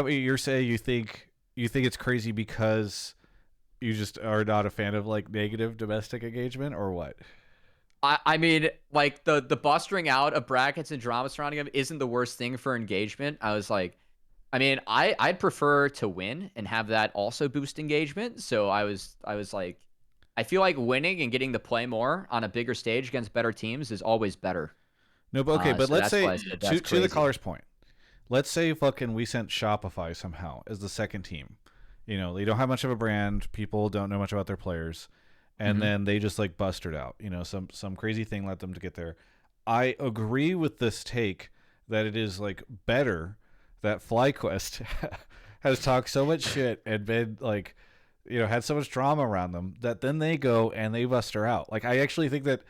you're saying you think it's crazy because you just are not a fan of like negative domestic engagement, or what? I mean, like the bustering out of brackets and drama surrounding them isn't the worst thing for engagement. I was like, I mean, I'd prefer to win and have that also boost engagement. So I was like, I feel like winning and getting to play more on a bigger stage against better teams is always better. No, but okay, but so let's say to the caller's point, let's say fucking we sent Shopify somehow as the second team. They don't have much of a brand. People don't know much about their players. And then they just like busted out, some crazy thing led them to get there. I agree with this take that it is like better that FlyQuest has talked so much shit and been like, had so much drama around them that then they go and they bust her out. Like, I actually think that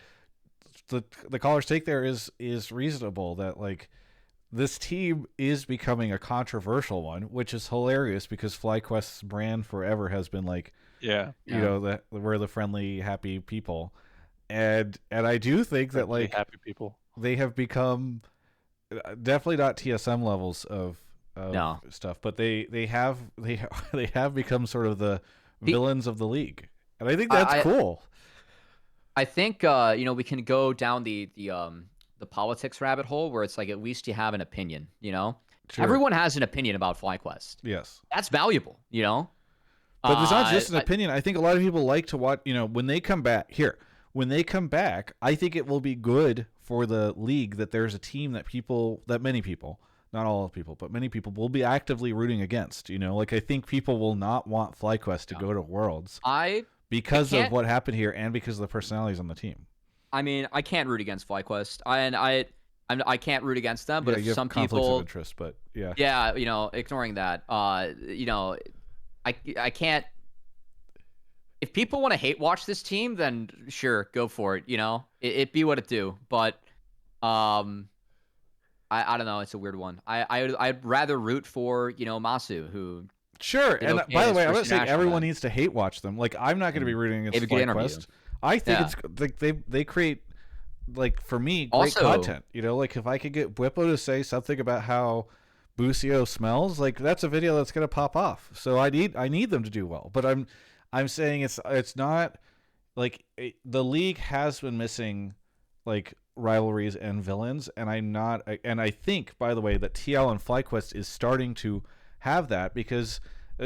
the caller's take there is reasonable, that like this team is becoming a controversial one, which is hilarious because FlyQuest's brand forever has been like, that we're the friendly, happy people. And I do think that like happy people, they have become definitely not TSM levels of stuff, but they have become sort of the villains of the league, and I think that's cool. I think we can go down the politics rabbit hole where it's like at least you have an opinion. Sure. Everyone has an opinion about FlyQuest. Yes, that's valuable. But it's not just an opinion. I think a lot of people like to watch, when they come back when they come back, I think it will be good for the league that there's a team that many people, not all people, but many people will be actively rooting against, like I think people will not want FlyQuest to go to Worlds because of what happened here and because of the personalities on the team. I mean, I can't root against FlyQuest. I can't root against them, but if some conflicts people of interest, but yeah. Yeah, ignoring that. I can't. If people want to hate watch this team, then sure, go for it. It be what it do. But I don't know. It's a weird one. I'd rather root for Masu, who. Sure, and by the way, I'm not saying everyone needs to hate watch them. Like, I'm not going to be rooting against FlyQuest. I think it's like they create, like, for me, great content. Like if I could get Whippo to say something about how Busio smells, like that's a video that's going to pop off. So I need them to do well. But I'm saying it's not like the league has been missing like rivalries and villains, and I think, by the way, that TL and FlyQuest is starting to have that, because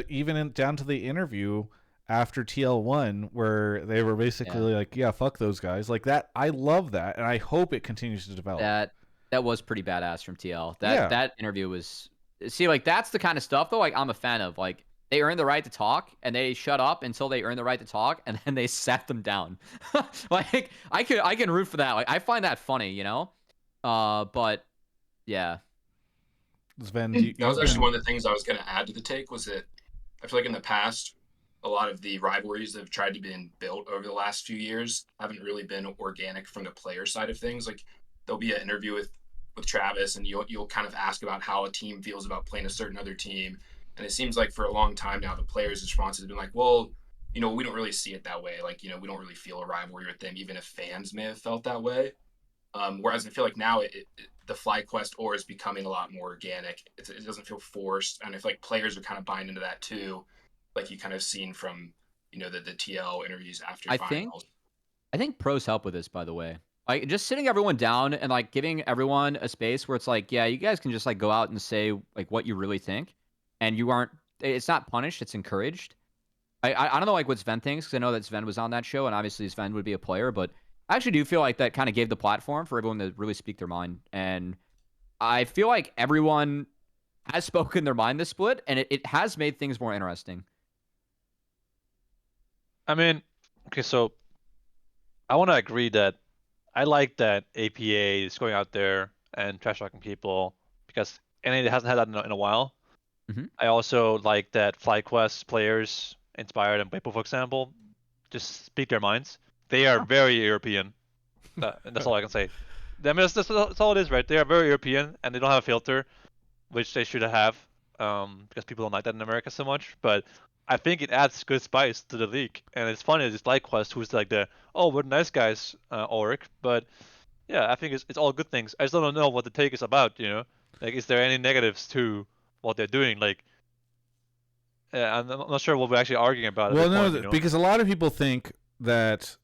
even down to the interview after TL won, where they were basically like, yeah, fuck those guys, like that. I love that, and I hope it continues to develop. That was pretty badass from TL. That interview was, like, that's the kind of stuff though, like, I'm a fan of. Like, they earn the right to talk, and they shut up until they earn the right to talk, and then they sat them down. Like, I can root for that. Like, I find that funny, but yeah. Zven, that was actually one of the things I was going to add to the take, was that I feel like in the past, a lot of the rivalries that have tried to be built over the last few years haven't really been organic from the player side of things. Like, there'll be an interview with Travis, and you'll kind of ask about how a team feels about playing a certain other team. And it seems like for a long time now, the players' response has been like, well, we don't really see it that way. Like, we don't really feel a rivalry with them, even if fans may have felt that way. Whereas I feel like now the FlyQuest ore is becoming a lot more organic. It doesn't feel forced. And I feel like players are kind of buying into that too. Like you kind of seen from, the TL interviews after finals. I think pros help with this, by the way. Like, just sitting everyone down and like giving everyone a space where it's like, yeah, you guys can just like go out and say like what you really think, and it's not punished, it's encouraged. I don't know like what Zven thinks, because I know that Zven was on that show, and obviously Zven would be a player, but I actually do feel like that kind of gave the platform for everyone to really speak their mind. And I feel like everyone has spoken their mind this split, and it has made things more interesting. I mean, okay, so I want to agree that I like that APA is going out there and trash talking people, because NA hasn't had that in a while. Mm-hmm. I also like that FlyQuest players, Inspired and Weipo, for example, just speak their minds. They are very European. That's all I can say. I mean, that's all it is, right? They are very European, and they don't have a filter, which they should have, because people don't like that in America so much. But I think it adds good spice to the league, and it's funny. It's FlyQuest, who's like we're nice guys, org. But yeah, I think it's all good things. I just don't know what the take is about. Like, is there any negatives to what they're doing? Like, I'm not sure what we're actually arguing about. Well, no, because a lot of people think that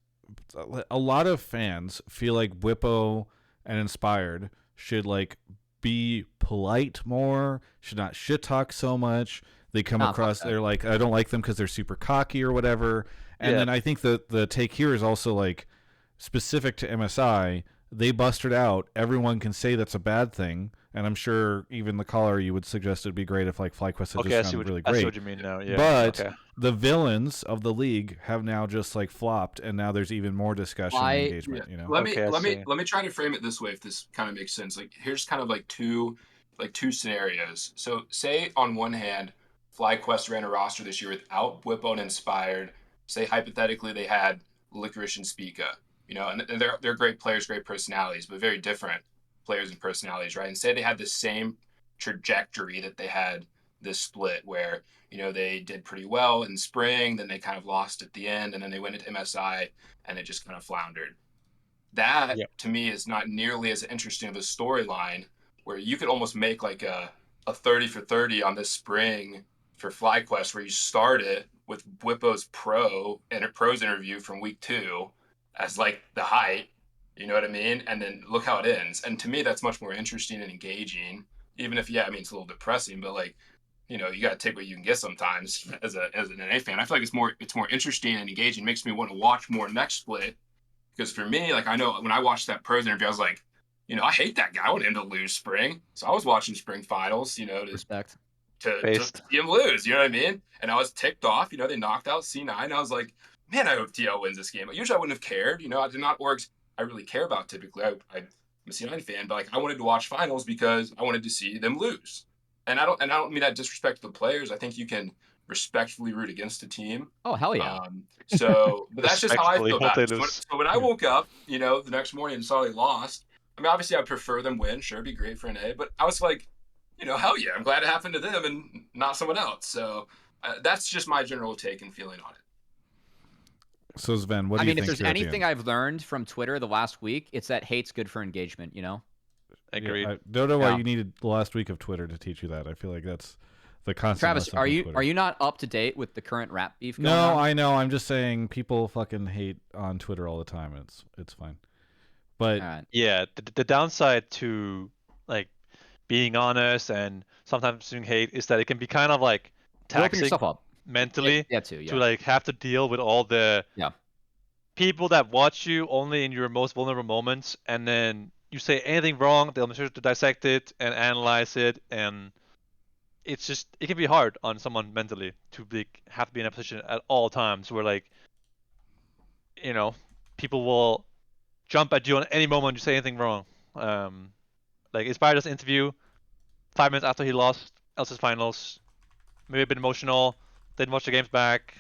a lot of fans feel like Whippo and Inspired should like be polite more, should not shit talk so much. They come across, they're like, I don't like them because they're super cocky or whatever. And then I think that the take here is also like specific to MSI. They busted out. Everyone can say that's a bad thing, and I'm sure even the caller, you would suggest it'd be great if like FlyQuest had just sounded really great. I see what you mean now. Yeah. But the villains of the league have now just like flopped, and now there's even more discussion and engagement. Let me try to frame it this way, if this kind of makes sense. Like, here's kind of like two scenarios. So say on one hand, FlyQuest ran a roster this year without Whippo and Inspired. Say hypothetically they had Licorice and Spica. And they're great players, great personalities, but very different players and personalities, right? And say they had the same trajectory that they had this split, where, they did pretty well in spring, then they kind of lost at the end, and then they went into MSI, and it just kind of floundered. That, to me, is not nearly as interesting of a storyline, where you could almost make like a 30 for 30 on this spring for FlyQuest, where you start it with Whippo's pros interview from week 2 as like the height, you know what I mean? And then look how it ends. And to me, that's much more interesting and engaging, even if, it's a little depressing, but like, you know, you got to take what you can get sometimes as an NA fan. I feel like it's more interesting and engaging, makes me want to watch more next split. Because for me, like I know when I watched that pros interview, I was like, you know, I hate that guy. I want him to lose spring. So I was watching spring finals, you know, Respect. to see him lose. You know what I mean? And I was ticked off. You know, they knocked out C9. I was like, man, I hope TL wins this game. Usually I wouldn't have cared. You know, I did not orgs I really care about typically. I'm a C9 fan, but like I wanted to watch finals because I wanted to see them lose. And I don't mean that disrespect to the players. I think you can respectfully root against a team. Oh, hell yeah. But that's just how I feel about it. Respectfully, So when I woke up, you know, the next morning and saw they lost, I mean, obviously I prefer them win. Sure, it'd be great for NA, but I was like, you know, hell yeah, I'm glad it happened to them and not someone else. So that's just my general take and feeling on it. So Zven, what do you think? If there's anything I've learned from Twitter the last week, it's that hate's good for engagement, you know? Agreed. I don't know why you needed the last week of Twitter to teach you that. I feel like that's the constant. Travis, are you not up to date with the current rap beef going on? No, I know. I'm just saying people fucking hate on Twitter all the time. It's fine. But yeah, the downside to like being honest and sometimes doing hate is that it can be kind of like taxing yourself up mentally to like have to deal with all the people that watch you only in your most vulnerable moments, and then you say anything wrong, they'll make sure to dissect it and analyze it, and it can be hard on someone mentally to have to be in a position at all times where, like, you know, people will jump at you on any moment you say anything wrong. Like Inspire does an interview 5 minutes after he lost Elsa's finals, maybe a bit emotional, didn't watch the games back,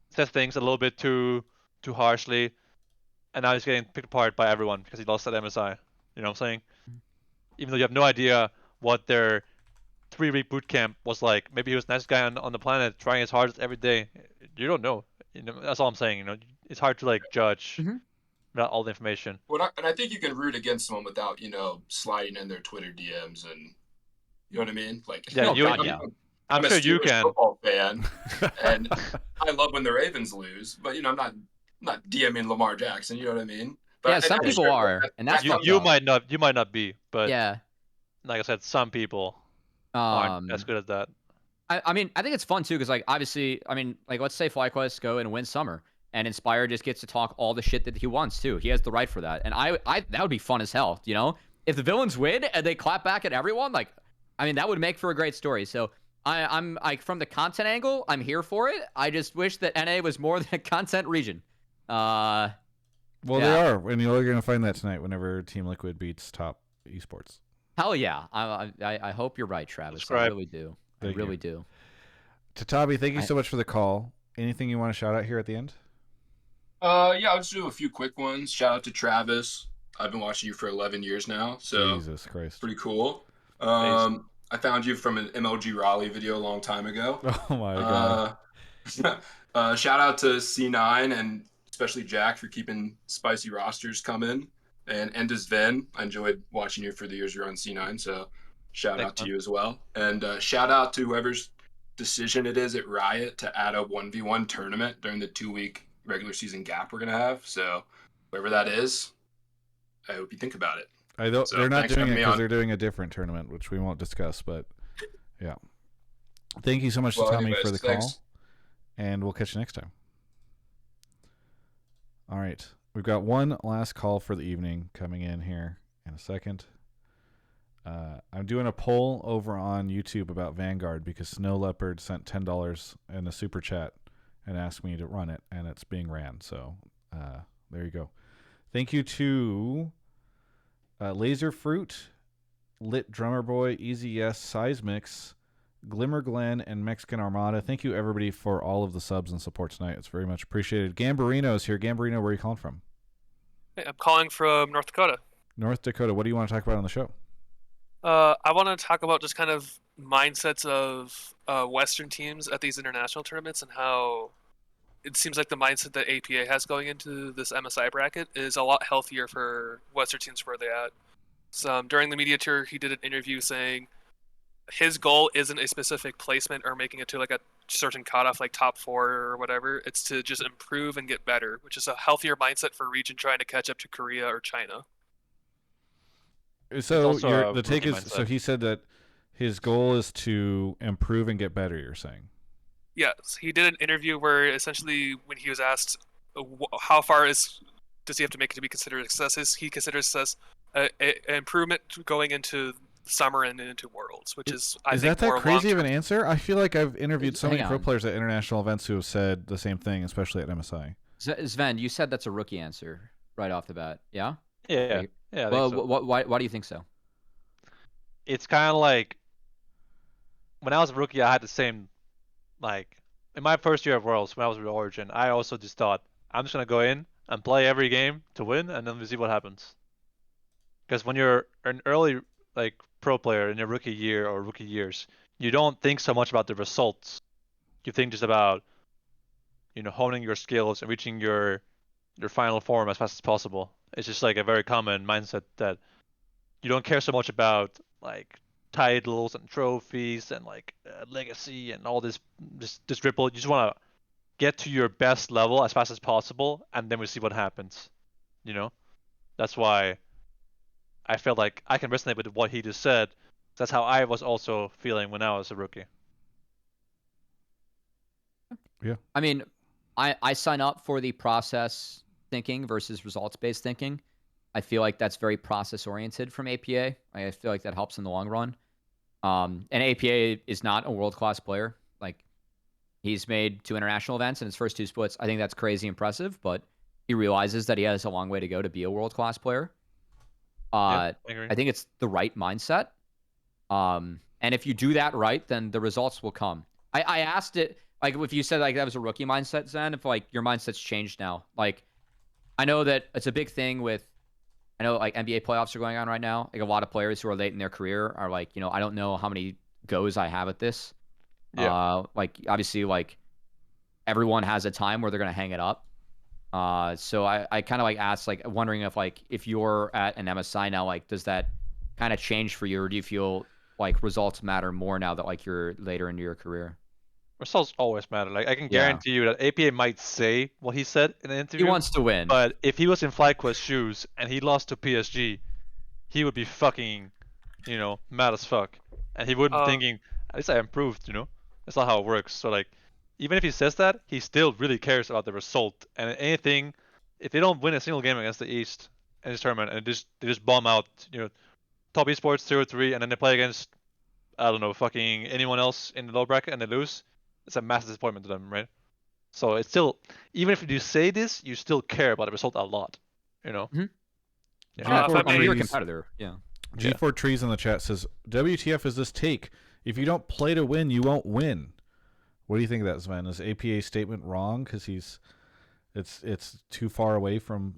says things a little bit too harshly, and now he's getting picked apart by everyone because he lost at MSI. You know what I'm saying? Even though you have no idea what their 3-week boot camp was like. Maybe he was the nicest guy on the planet, trying his hardest every day. You don't know. You know, that's all I'm saying. You know, it's hard to like judge without all the information. And I think you can root against someone without, you know, sliding in their Twitter DMs and, you know what I mean? Like, yeah, I'm sure you can. Football fan, and I love when the Ravens lose, but you know, I'm not DMing Lamar Jackson. You know what I mean? But yeah, some people are, and that's you might not be, but yeah, like I said, some people aren't as good as that. I mean, I think it's fun too, because like obviously, I mean, like let's say FlyQuest go and win Summer, and Inspire just gets to talk all the shit that he wants too. He has the right for that, and I that would be fun as hell. You know, if the villains win and they clap back at everyone, like, I mean, that would make for a great story. So I'm like, from the content angle, I'm here for it. I just wish that NA was more than a content region. Well, they are, and you're going to find that tonight whenever Team Liquid beats Top Esports. Hell yeah! I hope you're right, Travis. I really do. I really do. Tatami, thank you so much for the call. Anything you want to shout out here at the end? Yeah, I'll just do a few quick ones. Shout out to Travis. I've been watching you for 11 years now, so Jesus Christ, pretty cool. I found you from an MLG Raleigh video a long time ago. Oh my god. Shout out to C9 and especially Jack for keeping spicy rosters coming, and to Zven. I enjoyed watching you for the years you were on C9, so shout out to you as well. And shout out to whoever's decision it is at Riot to add a 1v1 tournament during the 2-week regular season gap we're gonna have. So whoever that is, I hope you think about it. They're not doing it because they're doing a different tournament, which we won't discuss. But yeah, thank you so much, Tommy, for the call, and we'll catch you next time. All right, we've got one last call for the evening coming in here in a second. I'm doing a poll over on YouTube about Vanguard because Snow Leopard sent $10 in a super chat and asked me to run it, and it's being ran. So there you go. Thank you to Laser Fruit, Lit Drummer Boy, Easy Yes, Seismix, Glimmer Glen, and Mexican Armada. Thank you, everybody, for all of the subs and support tonight. It's very much appreciated. Gamberino is here. Gamberino, where are you calling from? Hey, I'm calling from North Dakota. North Dakota. What do you want to talk about on the show? I want to talk about just kind of mindsets of Western teams at these international tournaments and how it seems like the mindset that APA has going into this MSI bracket is a lot healthier for Western teams where they're at. So, during the media tour, he did an interview saying his goal isn't a specific placement or making it to like a certain cutoff like top 4 or whatever. It's to just improve and get better, which is a healthier mindset for a region trying to catch up to Korea or China. So the take is, so he said that His goal is to improve and get better, you're saying? Yes, he did an interview where essentially when he was asked how far does he have to make it to be considered a success, he considers success an improvement going into summer and into Worlds, which is I think that more crazy of an long-term. answer? I feel like I've interviewed so many Hang pro on. players at international events who have said the same thing, especially at MSI. Sven, you said that's a rookie answer right off the bat. Yeah. Yeah, yeah. I Well, think so. why do you think so? It's kind of like when I was a rookie, I had the same, like, in my first year of Worlds, when I was with Origin, I also just thought, I'm just going to go in and play every game to win, and then we see what happens. Because when you're an early, like, pro player in your rookie year or rookie years, you don't think so much about the results. You think just about, honing your skills and reaching your final form as fast as possible. It's just like a very common mindset that you don't care so much about, like, titles and trophies and like legacy and all this dribble. You just want to get to your best level as fast as possible, and then we see what happens. That's why I felt like I can resonate with what he just said. That's how I was also feeling when I was a rookie. Yeah. I mean, I sign up for the process thinking versus results based thinking. I feel like that's very process oriented from APA. I feel like that helps in the long run. And APA is not a world class player. Like, he's made 2 international events in his first 2 splits. I think that's crazy impressive, but he realizes that he has a long way to go to be a world class player. I agree. I think it's the right mindset. And if you do that right, then the results will come. I asked it, like, if you said like that was a rookie mindset, Zen, if like your mindset's changed now. Like, I know that it's a big thing I know like NBA playoffs are going on right now. Like, a lot of players who are late in their career are like, I don't know how many goes I have at this. Yeah. Like, obviously, like, everyone has a time where they're gonna hang it up. So I kind of like asked, like, wondering if you're at an MSI now, like, does that kind of change for you, or do you feel like results matter more now that like you're later into your career? Results always matter. Like, I can Yeah. guarantee you that APA might say what he said in an He interview, wants to win. but if he was in FlyQuest shoes and he lost to PSG, he would be fucking, mad as fuck. And he wouldn't be thinking, at least I improved, That's not how it works. So, like, even if he says that, he still really cares about the result. And anything, if they don't win a single game against the East in this tournament and they just bomb out, top esports 0-3, and then they play against, I don't know, fucking anyone else in the low bracket and they lose, it's a massive disappointment to them, right? So it's still, even if you say this, you still care about the result a lot, Mhm. If I I mean, you're a may- competitor. Yeah. G4 Trees in the chat says, WTF is this take? If you don't play to win, you won't win. What do you think of that, Sven? Is APA's statement wrong because it's too far away from?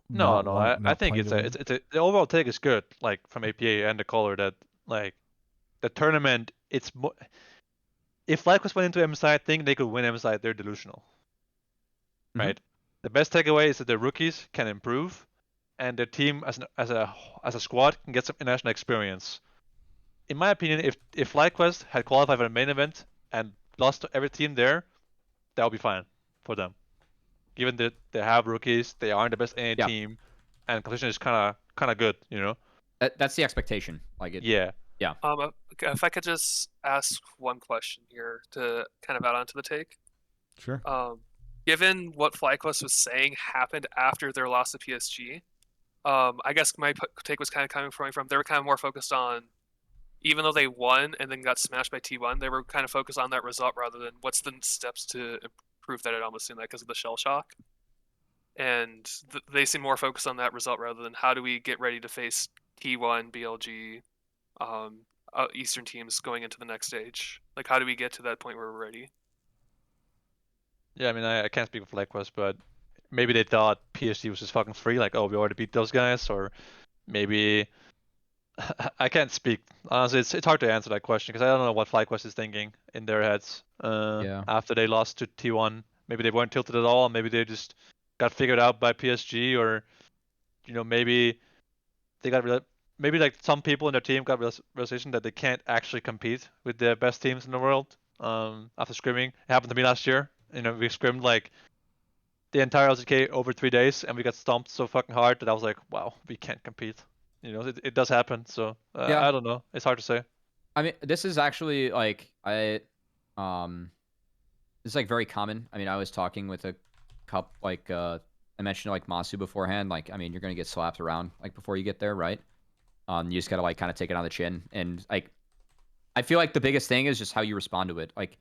No, I not think playing it's to win? the overall take is good, like from APA and the caller, that like the tournament, if FlyQuest went into MSI, I think they could win MSI. They're delusional, right? The best takeaway is that the rookies can improve, and their team as a squad can get some international experience. In my opinion, if FlyQuest had qualified for the main event and lost to every team there, that would be fine for them. Given that they have rookies, they aren't the best NA Yeah. team, and competition is kind of good, That's the expectation. Like, it. Yeah. If I could just ask one question here to kind of add on to the take. Sure. Given what FlyQuest was saying happened after their loss to PSG, I guess my take was kind of coming from they were kind of more focused on, even though they won and then got smashed by T1, they were kind of focused on that result rather than what's the steps to improve that. It almost seemed like because of the shell shock. And they seem more focused on that result rather than how do we get ready to face T1, BLG, Eastern teams going into the next stage. Like, how do we get to that point where we're ready? Yeah, I mean, I can't speak for FlyQuest, but maybe they thought PSG was just fucking free, like, oh, we already beat those guys, or maybe I can't speak. Honestly, it's hard to answer that question because I don't know what FlyQuest is thinking in their heads after they lost to T1. Maybe they weren't tilted at all. Maybe they just got figured out by PSG, or maybe they got maybe like some people in their team got realization that they can't actually compete with the best teams in the world. After scrimming, it happened to me last year. We scrimmed like the entire LCK over 3 days, and we got stomped so fucking hard that I was like, wow, we can't compete. It does happen. So Yeah. I don't know. It's hard to say. I mean, this is actually like this is like very common. I mean, I was talking with a I mentioned like Masu beforehand. Like, I mean, you're gonna get slapped around like before you get there, right? You just gotta like kind of take it on the chin, and like, I feel like the biggest thing is just how you respond to it. Like,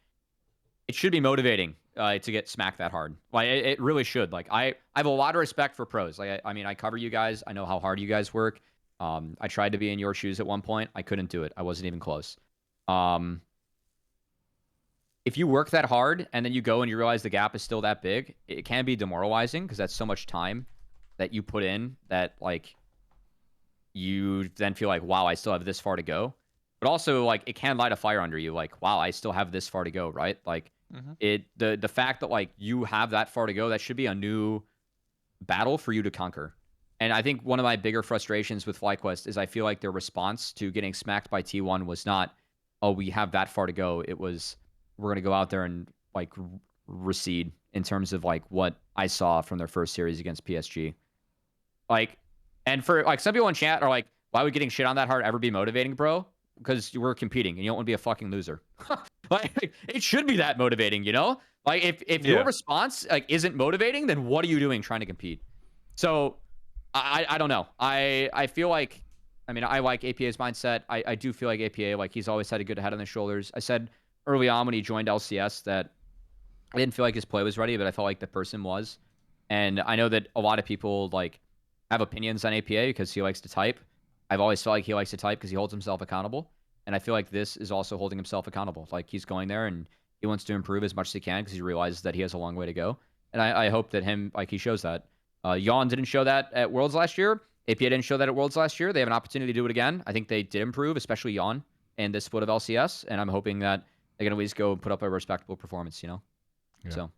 it should be motivating to get smacked that hard. Like, it really should. Like, I have a lot of respect for pros. Like, I mean, I cover you guys. I know how hard you guys work. I tried to be in your shoes at one point. I couldn't do it. I wasn't even close. If you work that hard and then you go and you realize the gap is still that big, it can be demoralizing because that's so much time that you put in that like you then feel like, wow, I still have this far to go. But also like it can light a fire under you, like, wow, I still have this far to go, right? Like the fact that like you have that far to go, that should be a new battle for you to conquer. And I think one of my bigger frustrations with FlyQuest is I feel like their response to getting smacked by T1 was not, oh, we have that far to go. It was, we're going to go out there and like recede in terms of like what I saw from their first series against PSG. Like, and for like some people in chat are like, why would getting shit on that hard ever be motivating, bro? Because we're competing and you don't want to be a fucking loser. Like, it should be that motivating, you know? Like, if your response like isn't motivating, then what are you doing trying to compete? So I don't know. I feel like, I mean, I like APA's mindset. I do feel like APA, like he's always had a good head on his shoulders. I said early on when he joined LCS that I didn't feel like his play was ready, but I felt like the person was. And I know that a lot of people like have opinions on APA because he likes to type. I've always felt like he likes to type because he holds himself accountable. And I feel like this is also holding himself accountable. Like he's going there and he wants to improve as much as he can because he realizes that he has a long way to go. And I hope that he shows that. Yawn didn't show that at Worlds last year. APA didn't show that at Worlds last year. They have an opportunity to do it again. I think they did improve, especially Yawn in this split of LCS. And I'm hoping that they can at least go and put up a respectable performance, you know? Yeah. So.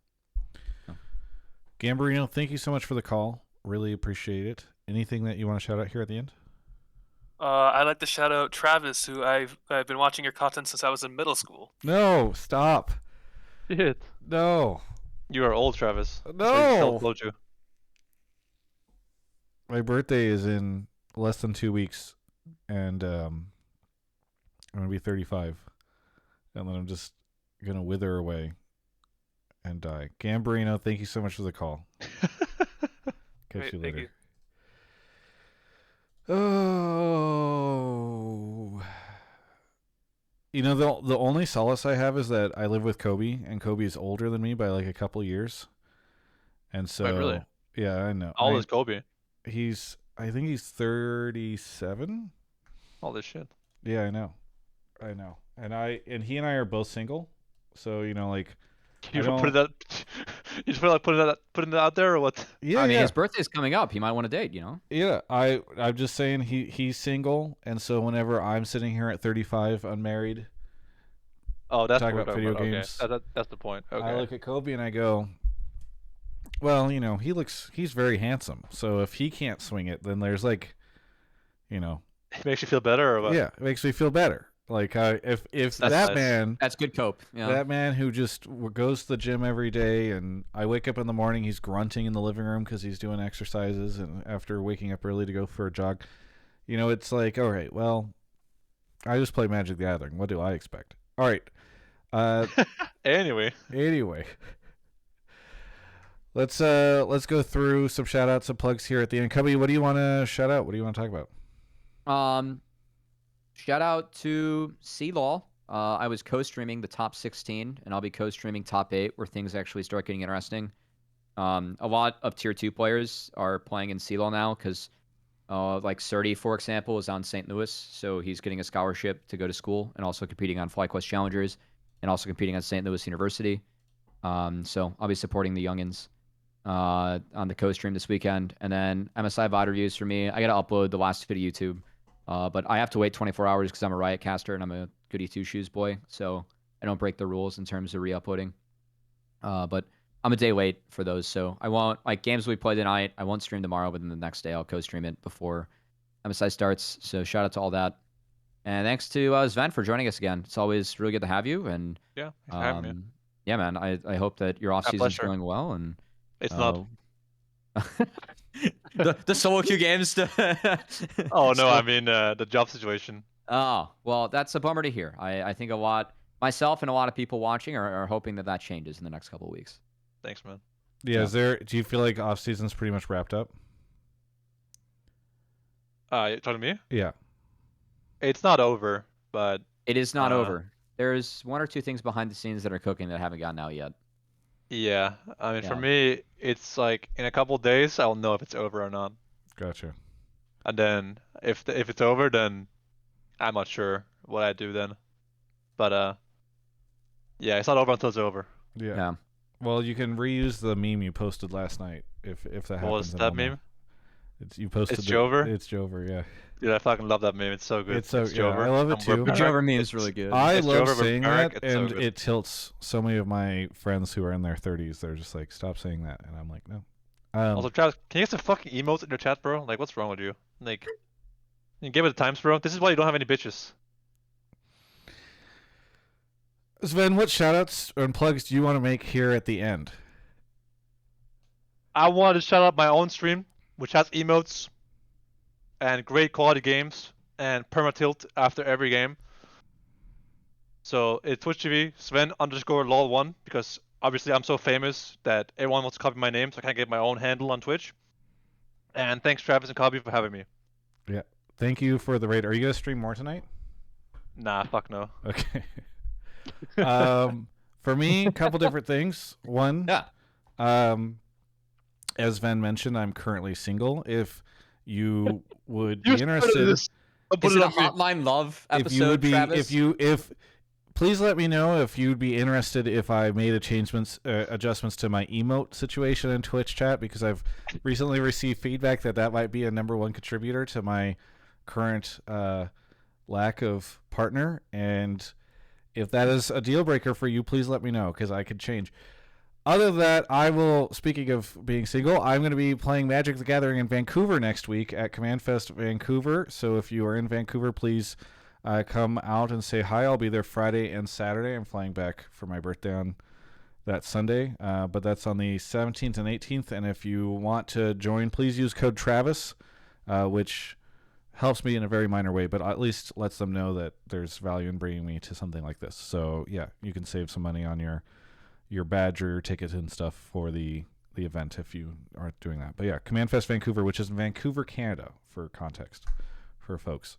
Gamberino, thank you so much for the call. Really appreciate it. Anything that you want to shout out here at the end? I'd like to shout out Travis, who I've been watching your content since I was in middle school. No, stop. Shit. No. You are old, Travis. No. You. My birthday is in less than 2 weeks, and I'm going to be 35. And then I'm just going to wither away and die. Gamberino, thank you so much for the call. Catch you later. Oh. You know, the only solace I have is that I live with Kobe, and Kobe is older than me by like a couple years. And so, wait, really? Yeah, I know. How old is Kobe? I think he's 37. All this shit. Yeah, I know. And he and I are both single. So, you know, like, You just feel like putting that out there or what? Yeah, I mean, his birthday's coming up. He might want to date, you know? Yeah, I'm just saying he's single, and so whenever I'm sitting here at 35, unmarried, that's talking about video games. Okay. That's the point. Okay. I look at Kobe and I go, well, you know, he's very handsome. So if he can't swing it, then there's like, you know, it makes you feel better, or what? Yeah, it makes me feel better. Like if that's that nice. man, that's good cope. Yeah. That man who just goes to the gym every day, and I wake up in the morning, he's grunting in the living room because he's doing exercises, and after waking up early to go for a jog, you know, it's like, all right, well, I just play Magic the Gathering. What do I expect? All right. Anyway, let's go through some shout outs and plugs here at the end. Cubby, what do you want to shout out? What do you want to talk about? Shout out to C-Law. I was co-streaming the top 16, and I'll be co-streaming top 8, where things actually start getting interesting. A lot of tier 2 players are playing in C-Law now because, like Surdy, for example, is on St. Louis, so he's getting a scholarship to go to school and also competing on FlyQuest Challengers and also competing on St. Louis University. So I'll be supporting the youngins on the co-stream this weekend. And then MSI VOD reviews for me. I got to upload the last video to YouTube. But I have to wait 24 hours because I'm a Riot caster and I'm a Goody Two Shoes boy, so I don't break the rules in terms of re-uploading. But I'm a day late for those, so I won't, like, games we play tonight, I won't stream tomorrow, but then the next day I'll co-stream it before MSI starts. So shout out to all that. And thanks to Zven for joining us again. It's always really good to have you. And yeah, thanks for having me. Yeah, man, I hope that your off season's going well. And it's not. the solo queue games. Oh no, I mean the job situation. Oh, well, that's a bummer to hear. I think myself and a lot of people watching are hoping that changes in the next couple of weeks. Thanks, man. Yeah. Do you feel like off season's pretty much wrapped up? You talking to me? Yeah. It's not over, but it is not over. There's 1 or 2 things behind the scenes that are cooking that haven't gotten out yet. Yeah, I mean, for Yeah. me, it's like in a couple days I'll know if it's over or not. Gotcha. And then if it's over, then I'm not sure what I do then. But yeah, it's not over until it's over. Yeah. Yeah. Well, you can reuse the meme you posted last night if that happens. What was and that I'll know. meme? You posted It's Jover? It's Jover, yeah. Dude, I fucking love that meme. It's so good. It's so Jover. I love it And too. we're The back. Jover meme is It's- really good. I It's love Jover, we're saying back. that, It's so and good. it tilts so many of my friends who are in their 30s. They're just like, stop saying that, and I'm like, no. Also, Travis, can you get some fucking emotes in your chat, bro? Like, what's wrong with you? Like, you give it the times, bro. This is why you don't have any bitches. Zven, what shoutouts and plugs do you want to make here at the end? I wanted to shout out my own stream, which has emotes and great quality games and perma-tilt after every game. So it's Twitch TV, Sven_lol1, because obviously I'm so famous that everyone wants to copy my name, so I can't get my own handle on Twitch. And thanks, Travis and Cobby, for having me. Yeah. Thank you for the raid. Are you going to stream more tonight? Nah, fuck no. Okay. For me, a couple different things. One, Yeah. as Sven mentioned, I'm currently single. If you would You be interested, Put Is it it a on me. Hotline Love episode, if you would be, Travis? please let me know if you'd be interested if I made adjustments to my emote situation in Twitch chat, because I've recently received feedback that might be a #1 contributor to my current lack of partner. And if that is a deal breaker for you, please let me know, because I could change. Other than that, speaking of being single, I'm going to be playing Magic the Gathering in Vancouver next week at Command Fest Vancouver. So if you are in Vancouver, please come out and say hi. I'll be there Friday and Saturday. I'm flying back for my birthday on that Sunday, but that's on the 17th and 18th. And if you want to join, please use code Travis, which helps me in a very minor way, but at least lets them know that there's value in bringing me to something like this. So yeah, you can save some money on your badge or your ticket and stuff for the event if you aren't doing that. But yeah, Command Fest Vancouver, which is in Vancouver, Canada, for context for folks.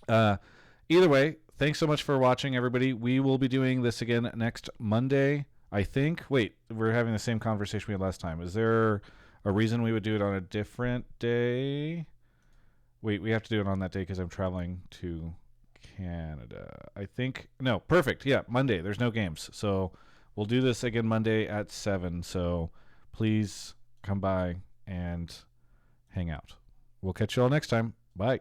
Either way, thanks so much for watching, everybody. We will be doing this again next Monday, I think. Wait, we're having the same conversation we had last time. Is there a reason we would do it on a different day? Wait, we have to do it on that day because I'm traveling to Canada. I think. No, perfect. Yeah, Monday. There's no games. So we'll do this again Monday at 7. So please come by and hang out. We'll catch you all next time. Bye.